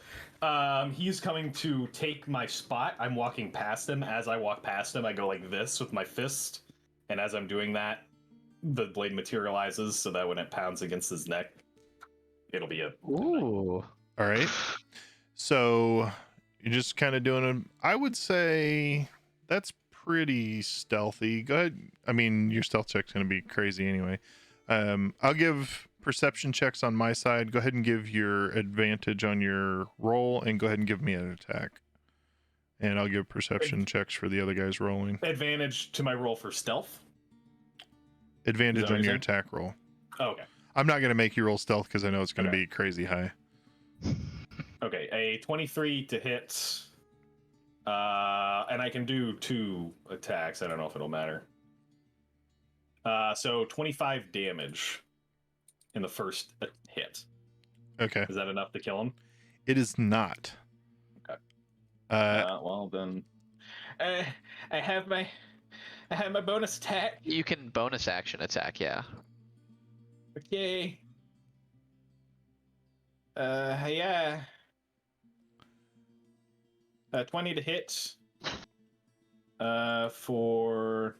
he's coming to take my spot. I'm walking past him. As I walk past him, I go like this with my fist. And as I'm doing that, the blade materializes so that when it pounds against his neck, it'll be a... Ooh. All right. So you're just kind of doing I would say that's pretty stealthy. Go ahead. I mean, your stealth check's going to be crazy anyway. I'll give perception checks on my side. Go ahead and give your advantage on your roll and go ahead and give me an attack. And I'll give perception checks for the other guys rolling. Advantage to my roll for stealth? Advantage on your attack roll. Oh, okay. I'm not going to make you roll stealth because I know it's going to be crazy high. Okay, a 23 to hit. And I can do 2 attacks. I don't know if it'll matter. So 25 damage in the first hit. Okay. Is that enough to kill him? It is not. Okay. Well then, I have my bonus attack. You can bonus action attack. Yeah. Okay. Yeah. 20 to hit. For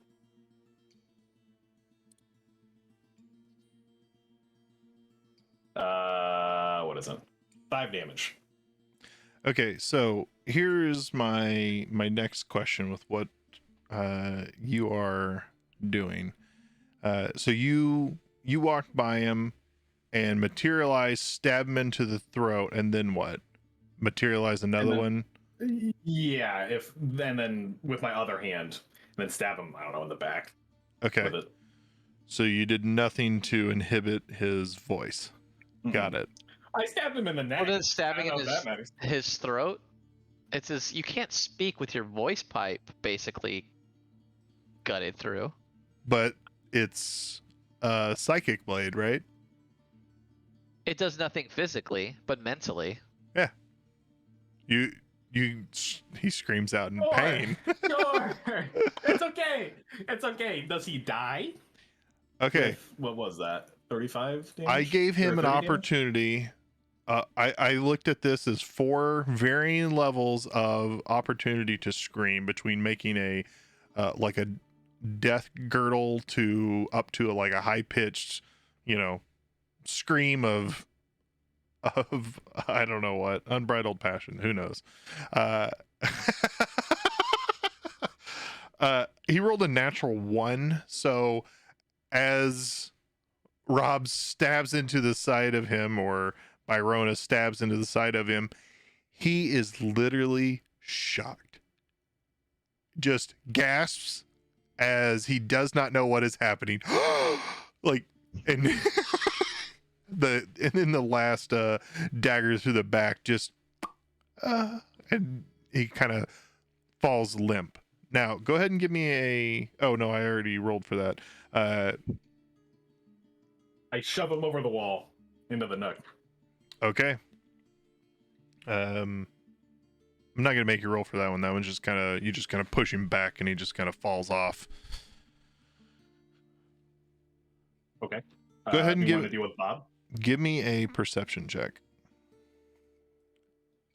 what is it? 5 damage. Okay, so here's my next question with what you are doing. So you walked by him and materialize, stab him into the throat, and then what? Materialize another one? Yeah, and then with my other hand, and then stab him, I don't know, in the back. Okay. With it. So you did nothing to inhibit his voice. Mhm. Got it. I stabbed him in the neck. What is stabbing I don't in know if that matters. his throat? It's his. You can't speak with your voice pipe. Basically, gutted through. But it's a psychic blade, right? It does nothing physically, but mentally. He screams out in Sure. pain. Sure. It's okay. It's okay. Does he die? Okay. What was that? 35 damage? I gave him Or an 30 damage? opportunity. I looked at this as 4 varying levels of opportunity to scream, between making a like a death girdle to up to like a high pitched, scream of I don't know what, unbridled passion. Who knows? He rolled a natural 1, so as Rob stabs into the side of him, or Byrona stabs into the side of him, he is literally shocked. Just gasps as he does not know what is happening. Like, and and then the last dagger through the back, just and he kind of falls limp. Now, go ahead and give me a... Oh, no, I already rolled for that. I shove him over the wall into the nook. Okay. I'm not gonna make you roll for that one. That one's just you just kind of push him back and he just kind of falls off. Okay. Go ahead and you want to deal with Bob? give me a perception check.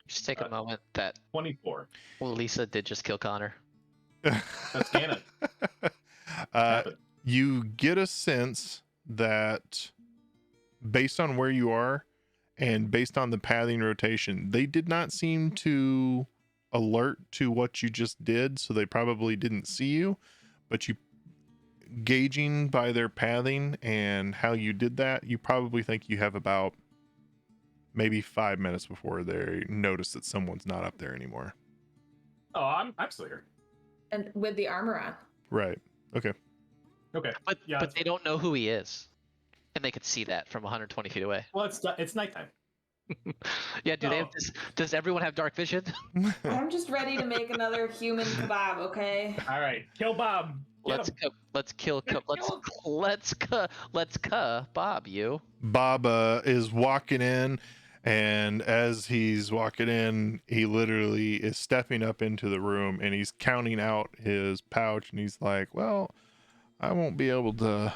Just take a moment. That 24. Lisa did just kill Connor. That's canon. Happened. You get a sense that based on where you are and based on the pathing rotation, they did not seem to alert to what you just did, so they probably didn't see you, but gauging by their pathing and how you did that, you probably think you have about maybe 5 minutes before they notice that someone's not up there anymore. Oh, I'm still here. And with the armor on. Right. Okay. Okay. But Yeah, but they don't know who he is, and they could see that from 120 feet away. Well, it's nighttime. Yeah, do they have Oh. this? Does everyone have dark vision? I'm just ready to make another human kebab, okay? All right, kill Bob. Get Let's him. let's kill Bob. You. Bob is walking in, and as he's walking in, he literally is stepping up into the room and he's counting out his pouch, and he's like, well, I won't be able to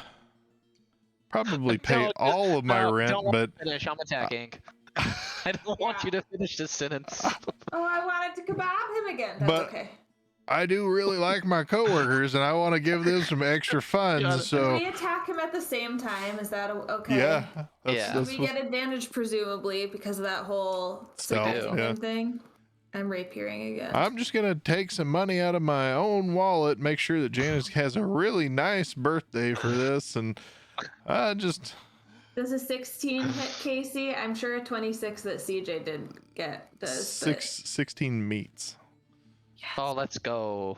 probably pay No, all of my no, rent, don't but finish. I'm attacking. I don't want you to finish this sentence. Oh, I wanted to kebab him again. That's But- okay. I do really like my coworkers and I want to give them some extra funds. Yeah. Can So we attack him at the same time? Is that okay? yeah, Yeah. that's We what, get advantage presumably because of that whole Stealth, surprising yeah. him thing. I'm rapiering again. I'm just gonna take some money out of my own wallet, make sure that Janice has a really nice birthday for this, and I just Does a 16 hit Casey? I'm sure a 26 that CJ did get does. 16 meets. Oh, let's go.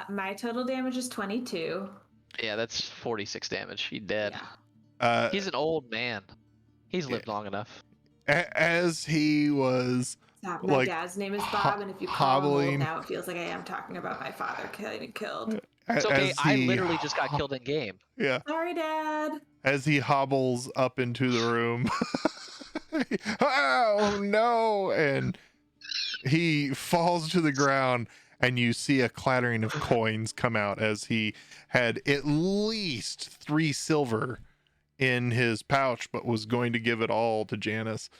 My total damage is 22. Yeah, that's 46 damage. He dead. Yeah. He's an old man. He's lived long enough. As he was Stop. My like, dad's name is Bob, and if you call him hobbling- old now, it feels like I am talking about my father getting killed. It's okay. as I he- literally just got killed in game. Yeah, Sorry, Dad. as he hobbles up into the room. Oh no! And he falls to the ground, and you see a clattering of coins come out as he had at least 3 silver in his pouch, but was going to give it all to Janice.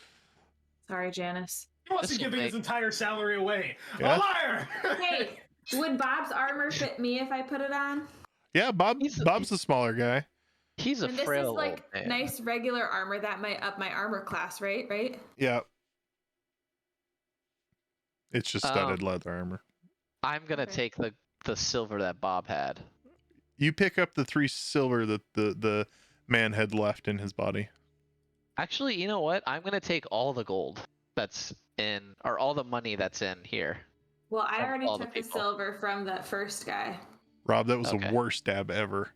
Sorry, Janice. He wants to This'll give his make- entire salary away. Yeah. A liar. Hey, would Bob's armor fit me if I put it on? Yeah, He's a- Bob's the smaller guy. He's a And this frail is old like man. nice regular armor that might up my armor class, right? Right? Yeah. It's just studded leather armor. I'm gonna Okay. take the silver that Bob had. You pick up the 3 silver that the man had left in his body. Actually, you know what? I'm gonna take all the gold that's in, or all the money that's in here. Well, I Of already all the took the people. silver from that first guy. Rob, that was Okay. the worst stab ever.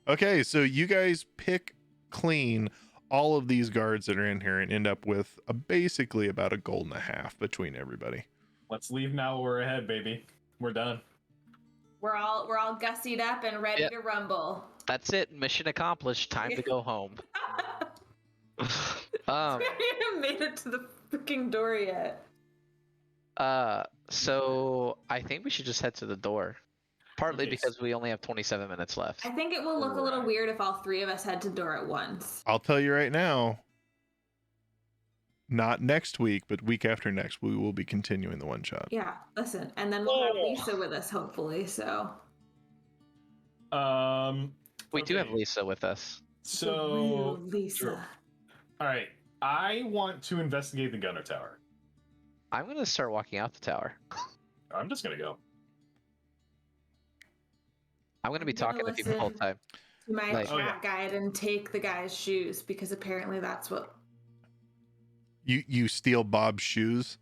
Okay, so you guys pick clean all of these guards that are in here and end up with basically about $1.50 between everybody. Let's leave now. We're ahead, baby. We're done. we're all gussied up and ready Yep. to rumble. That's it. Mission accomplished. Time to go home. Um. We haven't made it to the freaking door yet. So I think we should just head to the door. Partly Okay, because we only have 27 minutes left. I think it will look a little Right. weird if all 3 of us head to the door at once. I'll tell you right now, not next week, but week after next, we will be continuing the one shot. Yeah, listen, and then we'll have Oh. Lisa with us, hopefully. So We do have okay. Lisa with us. The real So, Lisa. sure. All right. I want to investigate the gunner tower. I'm gonna start walking out the tower. I'm just gonna go. I'm gonna be I'm gonna talking to people the whole listen. time. To my Like- trap Oh, yeah. guide and take the guy's shoes because apparently that's what. You steal Bob's shoes.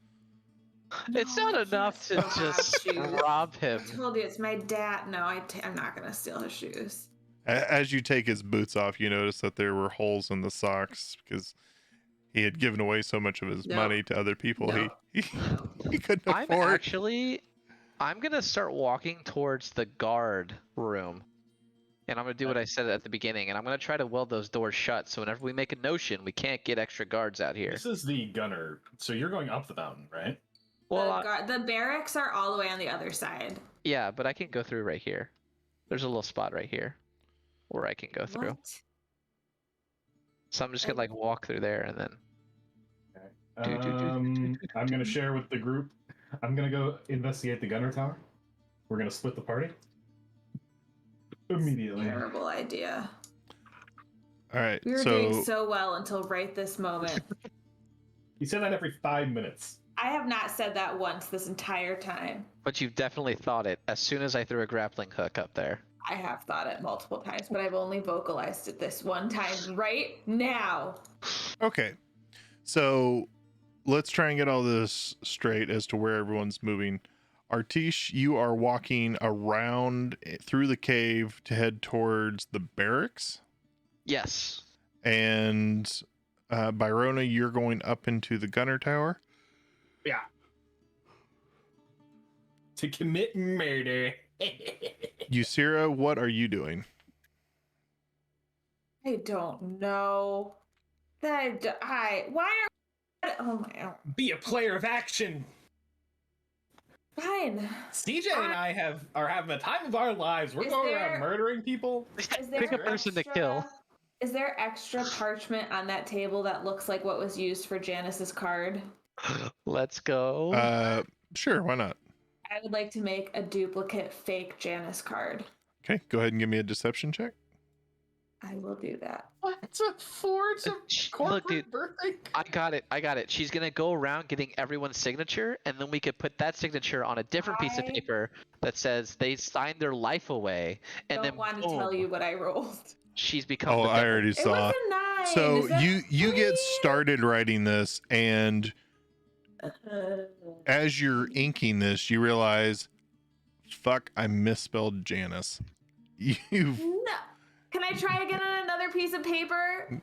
It's No, not I enough to can't steal just Bob's shoes. rob I him. told you it's my dad. No, I'm not gonna steal his shoes. As you take his boots off, you notice that there were holes in the socks because he had given away so much of his Nope. money to other people. Nope. He couldn't I'm afford. I'm gonna start walking towards the guard room. And I'm gonna do what I said at the beginning, and I'm gonna try to weld those doors shut so whenever we make a notion, we can't get extra guards out here. This is the gunner. So you're going up the mountain, right? Well, The barracks are all the way on the other side. yeah, but I can go through right here. There's a little spot right here where I can go through. What? So I'm just gonna like walk through there and then. I'm gonna share with the group. I'm gonna go investigate the gunner tower. We're gonna split the party immediately. Terrible idea. All right, We were so doing so well until right this moment. You say that every 5 minutes. I have not said that once this entire time. But you've definitely thought it as soon as I threw a grappling hook up there. I have thought it multiple times, but I've only vocalized it this one time right now. Okay. So let's try and get all this straight as to where everyone's moving. Artish, you are walking around through the cave to head towards the barracks. Yes. And Byrona, you're going up into the gunner tower. Yeah. To commit murder. Ysira, what are you I don't know. Why are oh my Be a player of action. fine. CJ and I are having the time of our lives. We're going around murdering people. Is there Pick a person to kill. Is there extra parchment on that table that looks like what was used for Janice's card? Let's go. Sure, why not? I would like to make a duplicate fake Janice card. Okay, go ahead and give me a deception check. I will do that. What's a forge of corporate Look, dude, birthday? I got it. She's gonna go around getting everyone's signature, and then we could put that signature on a different piece of I- paper that says they signed their life away, I and don't then want to tell boom, you what I rolled. she's become. Oh, the I villain. already It saw. was a 9. So Is that you get weird? started writing this, and as you're inking this, you realize, fuck, I misspelled Janice. You've No. Can I try again on another piece of paper?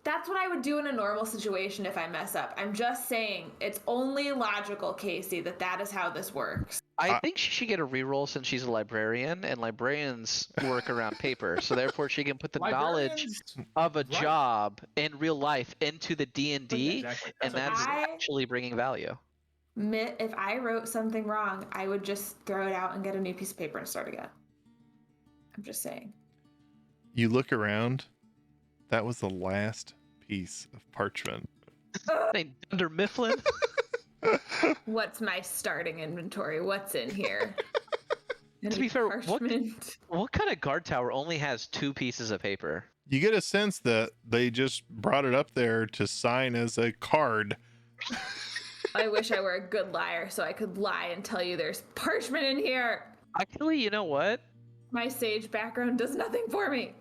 That's what I would do in a normal situation if I mess up. I'm just saying, it's only logical, Casey, that is how this works. I think she should get a reroll since she's a librarian, and librarians work around paper, so therefore she can put the knowledge Librarians- of a Right. job in real life into the D&D, Exactly. and what that's I'm saying. actually bringing value. If I wrote something wrong, I would just throw it out and get a new piece of paper and start again. I'm just saying. you look around. That was the last piece of parchment. Named Dunder Mifflin. What's my starting inventory? What's in here? To be fair, parchment. What kind of guard tower only has 2 pieces of paper? You get a sense that they just brought it up there to sign as a card. I wish I were a good liar so I could lie and tell you there's parchment in here. Actually, you know what? My sage background does nothing for me.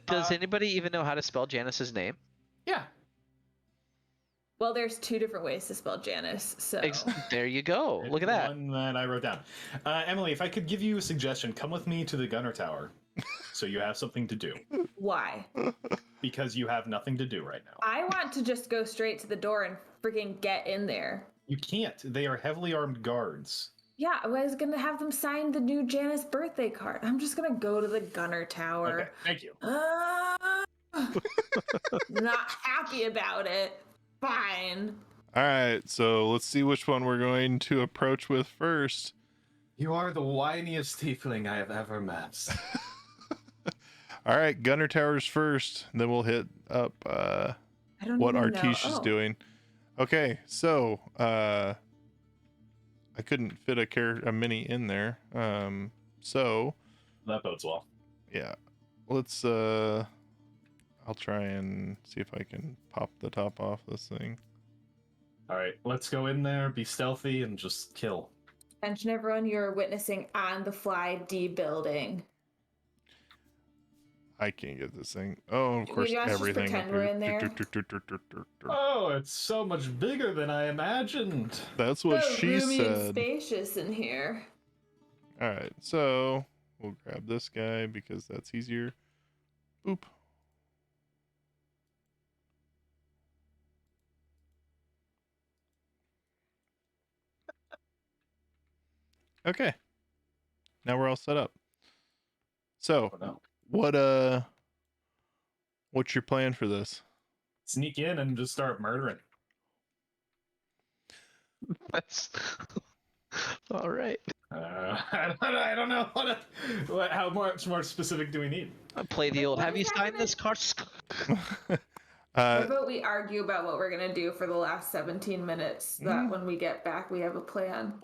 Does anybody even know how to spell Janice's name? Yeah. Well, there's 2 different ways to spell Janice, so There you go. It's Look at the that. one that I wrote down. Emily, if I could give you a suggestion, come with me to the gunner tower so you have something to do. why? Because you have nothing to do right now. I want to just go straight to the door and freaking get in there. You can't. They are heavily armed guards. Yeah, I was gonna have them sign the new Janice birthday card. I'm just gonna go to the gunner tower. Okay, thank you. Not happy about it. Fine. All right, so let's see which one we're going to approach with first. You are the whiniest tiefling I have ever met. All right, gunner towers first. Then we'll hit up I don't what even Artish know. is doing. Okay, so I couldn't fit a mini in there. So That bodes well. yeah, let's I'll try and see if I can pop the top off this thing. All right, let's go in there, be stealthy, and just kill. Attention, everyone! You're witnessing on-the-fly debuilding. I can't get this thing. Oh, of Do course, you guys just everything. pretend we're in there? Oh, it's so much bigger than I imagined. That's what So she roomy and said. spacious in here. All right, so we'll grab this guy because that's easier. Boop. Okay. Now we're all set up. So, Oh, no. what's your plan for this? Sneak in and just start murdering. That's all right. I don't know how much more specific do we need? Play the old. What Have is you signed happening? this card? How about we argue about what we're gonna do for the last 17 minutes? That Mm. when we get back, we have a plan.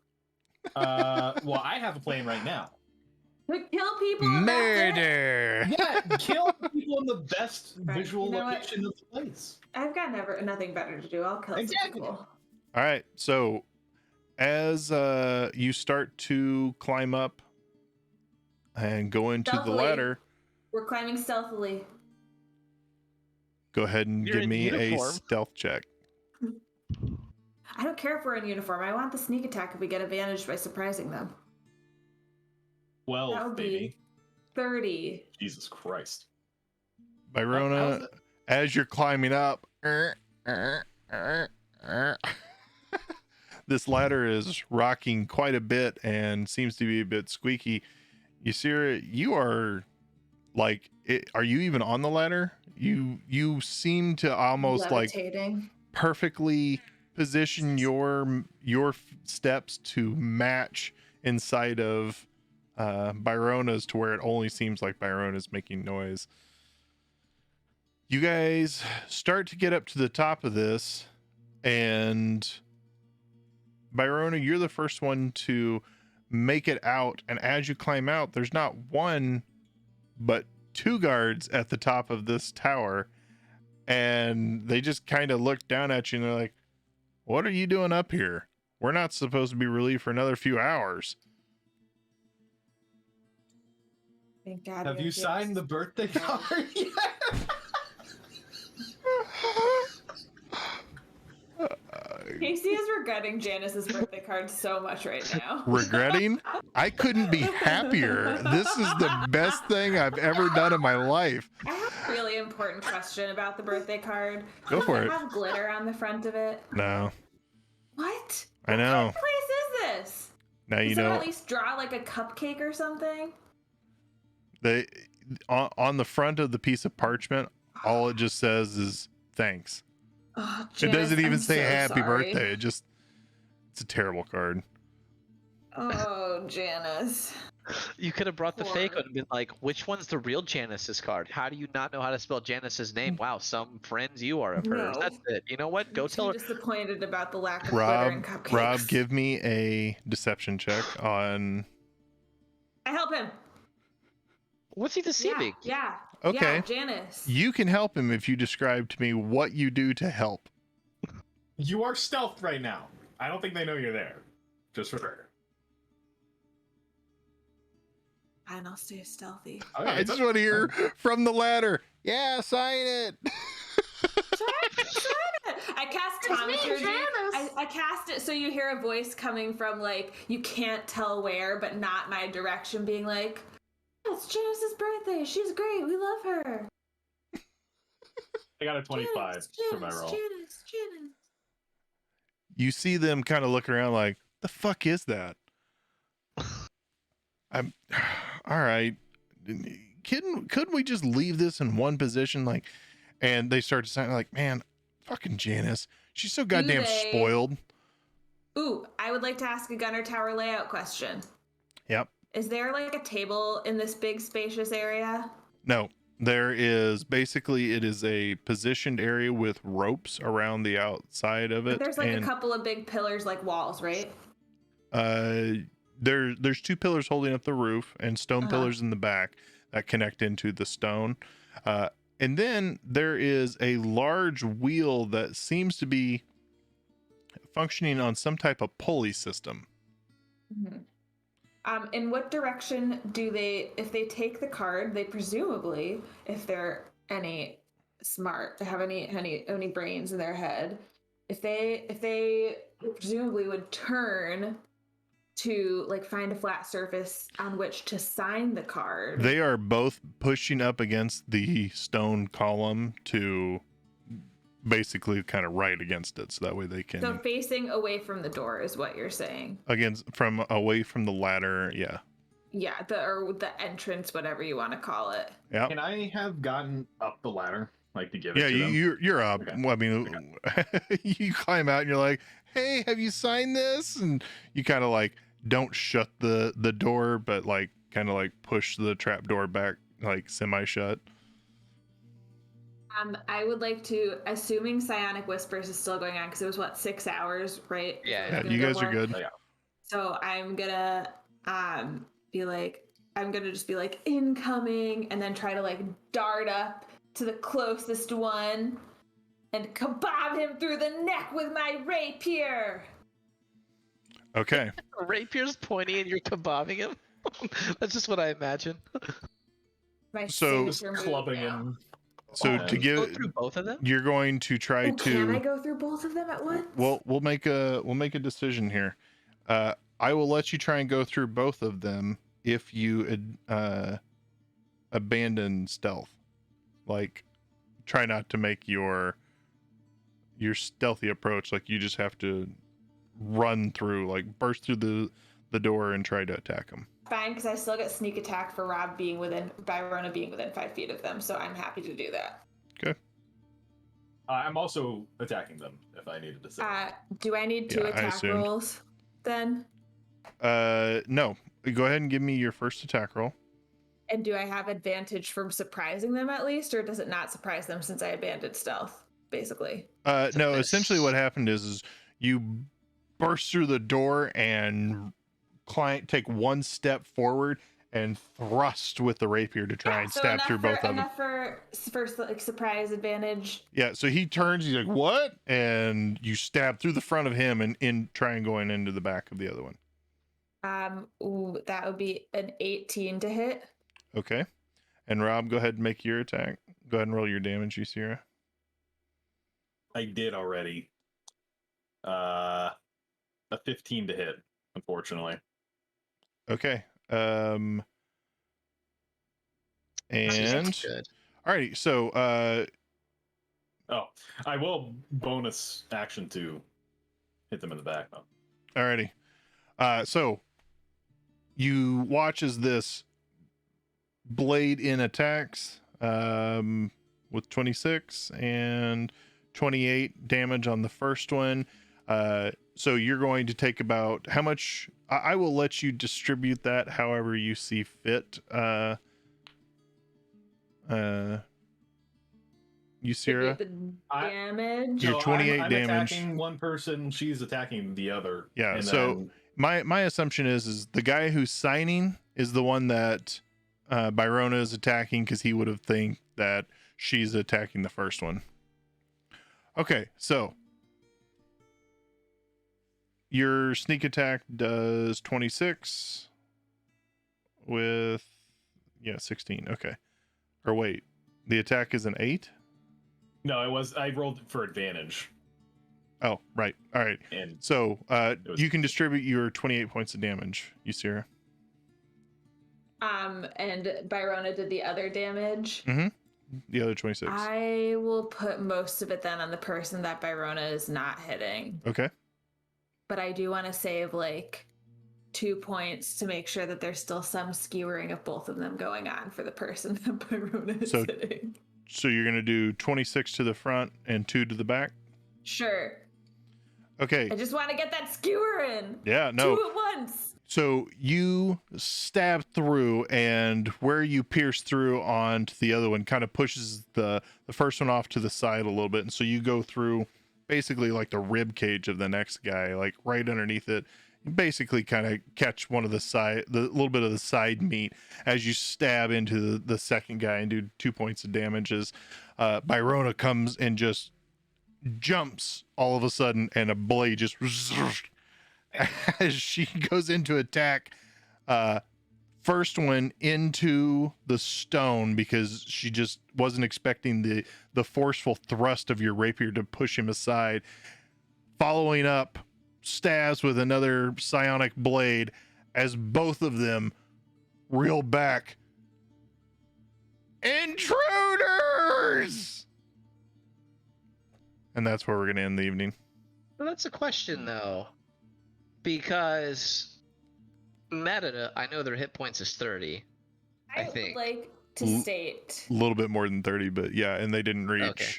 Well, I have a plan right now. To kill people. and that's it. Murder. Yeah, kill people in the best Right, visual you know what? location of the place. I've got nothing better to do. I'll kill some Exactly. people. All right. So as you start to climb up and go into the Stealthily. ladder, We're climbing stealthily. go ahead and You're give in me a uniform. stealth check. I don't care if we're in uniform. I want the sneak attack if we get advantage by surprising them. That 12, would baby. be 30. Jesus Christ. Byrona, as you're climbing up, this ladder is rocking quite a bit and seems to be a bit squeaky. Ysira, you are like, are you even on the ladder? You seem to almost like Levitating. perfectly position your steps to match inside of Byrona's to where it only seems like Byrona's making noise. You guys start to get up to the top of this, and Byrona, you're the first one to make it out. And as you climb out, there's not one, but two guards at the top of this tower. And they just kind of look down at you and they're like, what are you doing up here? We're not supposed to be relieved for another few hours. Thank God. Have you signed the birthday card yet? Casey is regretting Janice's birthday card so much right now. Regretting? I couldn't be happier. This is the best thing I've ever done in my life. I have a really important question about the birthday card. Go for Does it. have glitter on the front of it? No, What? I know. What place is this? Now you Does it know. at least draw like a cupcake or something? They on the front of the piece of parchment, all it just says is thanks. Oh, It doesn't Janice, even I'm say so happy sorry. birthday. It's a terrible card. Oh, Janice. You could have brought the fake Poor. one and been like, which one's the real Janice's card? How do you not know how to spell Janice's name? Wow, some friends you are of hers. No. That's it. You know what? Go I'm tell too her. disappointed about the lack of glitter in Rob, cupcakes. give me a deception check on. I help him. What's he deceiving? Yeah. Okay. Yeah, Janice. You can help him if you describe to me what you do to help. You are stealthed right now. I don't think they know you're there. Just for sure. And I'll stay stealthy. Okay, I just want to hear from the ladder. Yeah, sign it. I cast Thaumaturgy. I cast it so you hear a voice coming from like you can't tell where, but not my direction, being like, "It's Janice's birthday. She's great. We love her." I got a 25 for my roll. Janice. You see them kind of look around like, the fuck is that? I'm all right. Couldn't we just leave this in one position? Like, and they start to sound like, man, fucking Janice. She's so goddamn they- spoiled. Ooh, I would like to ask a Gunner Tower layout question. Yep. Is there like a table in this big spacious area? No, there is basically, it is a positioned area with ropes around the outside of it. But there's like and a couple of big pillars like walls, right? there's two pillars holding up the roof and stone Uh-huh. pillars in the back that connect into the stone. And then there is a large wheel that seems to be functioning on some type of pulley system. Mm-hmm. In what direction do they, if they take the card, they presumably, if they're any smart, have any brains in their head, if they presumably would turn to like find a flat surface on which to sign the card. They are both pushing up against the stone column to basically kind of right against it, so that way they can So facing away from the door is what you're saying. from away from the ladder. Yeah. Yeah, the entrance, whatever you want to call it. Yeah. Can I have gotten up the ladder, like to give it Yeah, to them? you're up. Okay. Well, I mean, you climb out and you're like, "Hey, have you signed this?" And you kind of like don't shut the door, but like kind of like push the trap door back, like semi-shut. I would like to, assuming Psionic Whispers is still going on, because it was what, 6 hours, right? Yeah, Yeah, It's you gonna guys go are more. good. So I'm gonna be like, I'm gonna just be like incoming, and then try to like dart up to the closest one, and kebab him through the neck with my rapier. Okay. Rapier's pointy and you're kebabbing him. That's just what I imagine. My So- Just signature move clubbing now. him. So Oh, to Go give, through both of them. you're going to try Oh, can I to. go through both of them at once? We'll make a decision here. I will let you try and go through both of them if you abandon stealth. Like, try not to make your stealthy approach. Like, you just have to run through, like burst through the door and try to attack them. Fine, because I still get sneak attack for Rob being Byrona being within 5 feet of them, so I'm happy to do that. Okay. I'm also attacking them if I needed to say. Do I need 2 Yeah, I attack assumed. rolls then? No. Go ahead and give me your first attack roll. And do I have advantage from surprising them at least, or does it not surprise them since I abandoned stealth, basically? No, miss. essentially what happened is you burst through the door and client take one step forward and thrust with the rapier to try and so stab enough through both of them. enough for first like surprise advantage. Yeah, so he turns, he's like, "What?" And you stab through the front of him and in try and going into the back of the other one. Ooh, that would be an 18 to hit. Okay. And Rob, go ahead and make your attack. Go ahead and roll your damage, Ysira. I did already. A 15 to hit, unfortunately. Okay. And Good. alrighty, so Oh, I will bonus action to hit them in the back though. alrighty. So you watch as this blade in attacks with 26 and 28 damage on the first one. So you're going to take about how much? I will let you distribute that however you see fit. Ysira? The I- damage. You're 28 I'm damage. attacking one person, she's attacking the other. Yeah, and so my assumption is the guy who's signing is the one that Byrona is attacking because he would have think that she's attacking the first one. Okay, so your sneak attack does 26 with 16. Okay. Or wait, the attack is an 8? no, I rolled for advantage. Oh, right. All right. And So was- you can distribute your 28 points of damage, Ysira. And Byrona did the other damage. The other 26. I will put most of it then on the person that Byrona is not hitting. Okay. But I do want to save like 2 points to make sure that there's still some skewering of both of them going on for the person that Byrona is So- hitting. So you're going to do 26 to the front and 2 to the back? Sure. Okay. I just want to get that skewer in. Yeah, no. 2 at once. So you stab through, and where you pierce through onto the other one kind of pushes the first one off to the side a little bit. And so you go through basically like the rib cage of the next guy, like right underneath it. You basically kind of catch one of the little bit of the side meat as you stab into the second guy and do 2 points of damage as Byrona comes and just jumps all of a sudden, and a blade just as she goes into attack first one into the stone because she just wasn't expecting the forceful thrust of your rapier to push him aside. Following up, stabs with another psionic blade as both of them reel back. Intruders! And that's where we're going to end the evening. Well, that's a question though, because Metata, I know their hit points is 30. I would think. like to state A little bit more than 30, but yeah, and they didn't reach. Okay.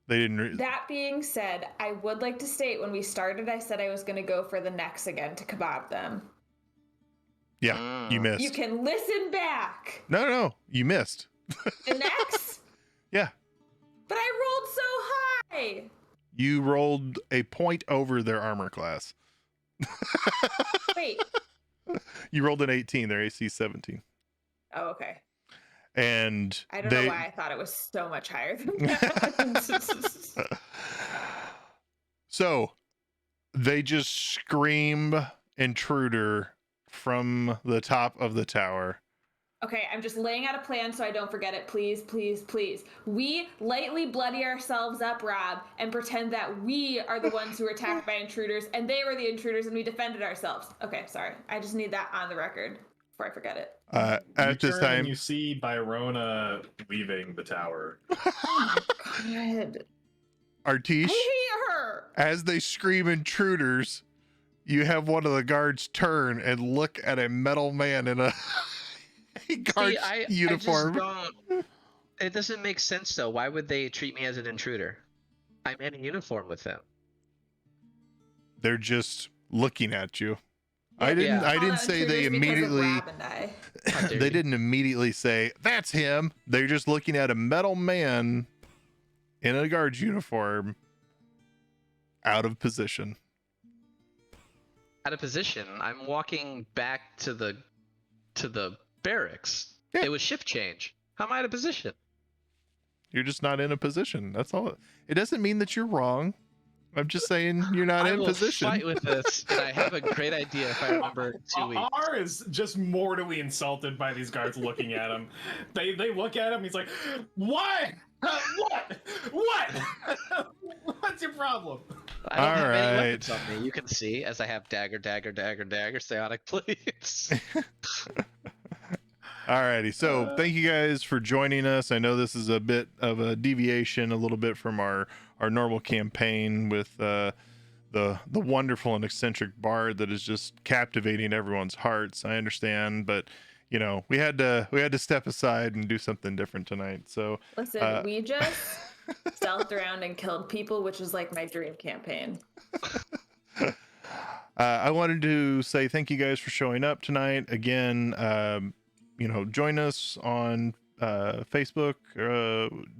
They didn't reach. that being said, I would like to state when we started, I said I was going to go for the necks again to kebab them. Yeah, you missed. You can listen back. No, you missed. The necks? Yeah, But I rolled so high. you rolled a point over their armor class. Wait. You rolled an 18. Their AC 17, Oh, okay. and I don't know why I thought it was so much higher than that. So they just scream intruder from the top of the tower. Okay, I'm just laying out a plan so I don't forget it. Please, please, please. We lightly bloody ourselves up, Rob, and pretend that we are the ones who were attacked by intruders and they were the intruders and we defended ourselves. Okay, sorry. I just need that on the record before I forget it. At You this turn time, and you see Byrona leaving the tower. Oh my god. I Artish, hate her! as they scream intruders, you have one of the guards turn and look at a metal man in a guard's uniform. It doesn't make sense though. Why would they treat me as an intruder? I'm in a uniform with them. They're just looking at you. Yeah, I didn't yeah. say they Intruders because of immediately Rob and I. How dare they you. didn't immediately say that's him. They're just looking at a metal man in a guard's uniform out of position. Out of position. I'm walking back to the barracks. Yeah. It was shift change. How am I out of position? You're just not in a position. That's all. It doesn't mean that you're wrong. I'm just saying you're not I in will position. fight with this, and I have a great idea if I remember 2 weeks. R is just mortally insulted by these guards looking at him. They look at him. He's like, "What? What? What? What's your problem?" I don't have any Alright. weapons on me. You can see as I have dagger, psionic blades. Alrighty, so thank you guys for joining us. I know this is a bit of a deviation, a little bit from our normal campaign with the wonderful and eccentric bard that is just captivating everyone's hearts. I understand, but you know we had to step aside and do something different tonight. So Listen, we just stealthed around and killed people, which is like my dream campaign. I wanted to say thank you guys for showing up tonight. Again, join us on Facebook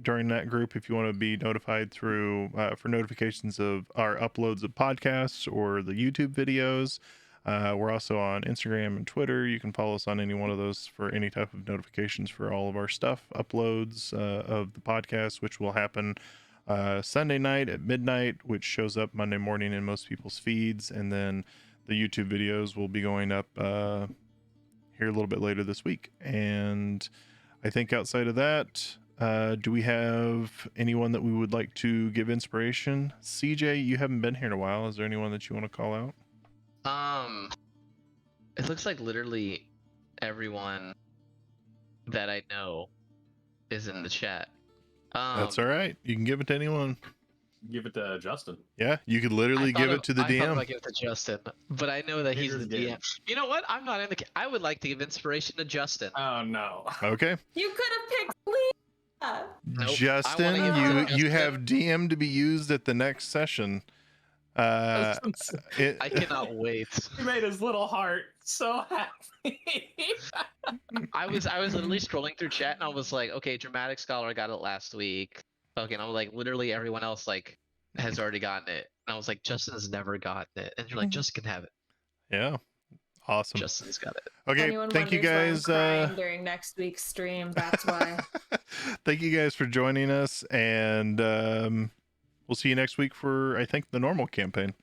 during that group if you want to be notified through for notifications of our uploads of podcasts or the YouTube videos. We're also on Instagram and Twitter. You can follow us on any one of those for any type of notifications for all of our stuff, uploads of the podcast, which will happen Sunday night at midnight, which shows up Monday morning in most people's feeds. And then the YouTube videos will be going up here a little bit later this week. And I think outside of that, do we have anyone that we would like to give inspiration? CJ, you haven't been here in a while. Is there anyone that you want to call out? It looks like literally everyone that I know is in the chat. That's all right. You can give it to anyone. Give it to Justin. Yeah, you could literally give it to the I thought DM. about giving it to Justin, but I know that he's Here's the the DM. You know what? I'm not in the. I would like to give inspiration to Justin. Oh no. Okay. You could have picked Leah. Nope. Justin, I wanna give it to you Justin. have DM to be used at the next session. I cannot wait. He made his little heart so happy. I was literally scrolling through chat and I was like, okay, Dramatic Scholar got it last week. Okay, and I was like, literally everyone else like has already gotten it. And I was like, Justin has never gotten it. And you're like, Justin can have it. Yeah. Awesome. Justin's got it. Okay, Anyone thank you wonders why I'm guys. crying during next week's stream, that's why. Thank you guys for joining us, and we'll see you next week for I think the normal campaign.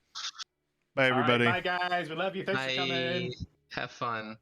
Bye, everybody. All right, bye guys. We love you. Thanks for coming. Have fun.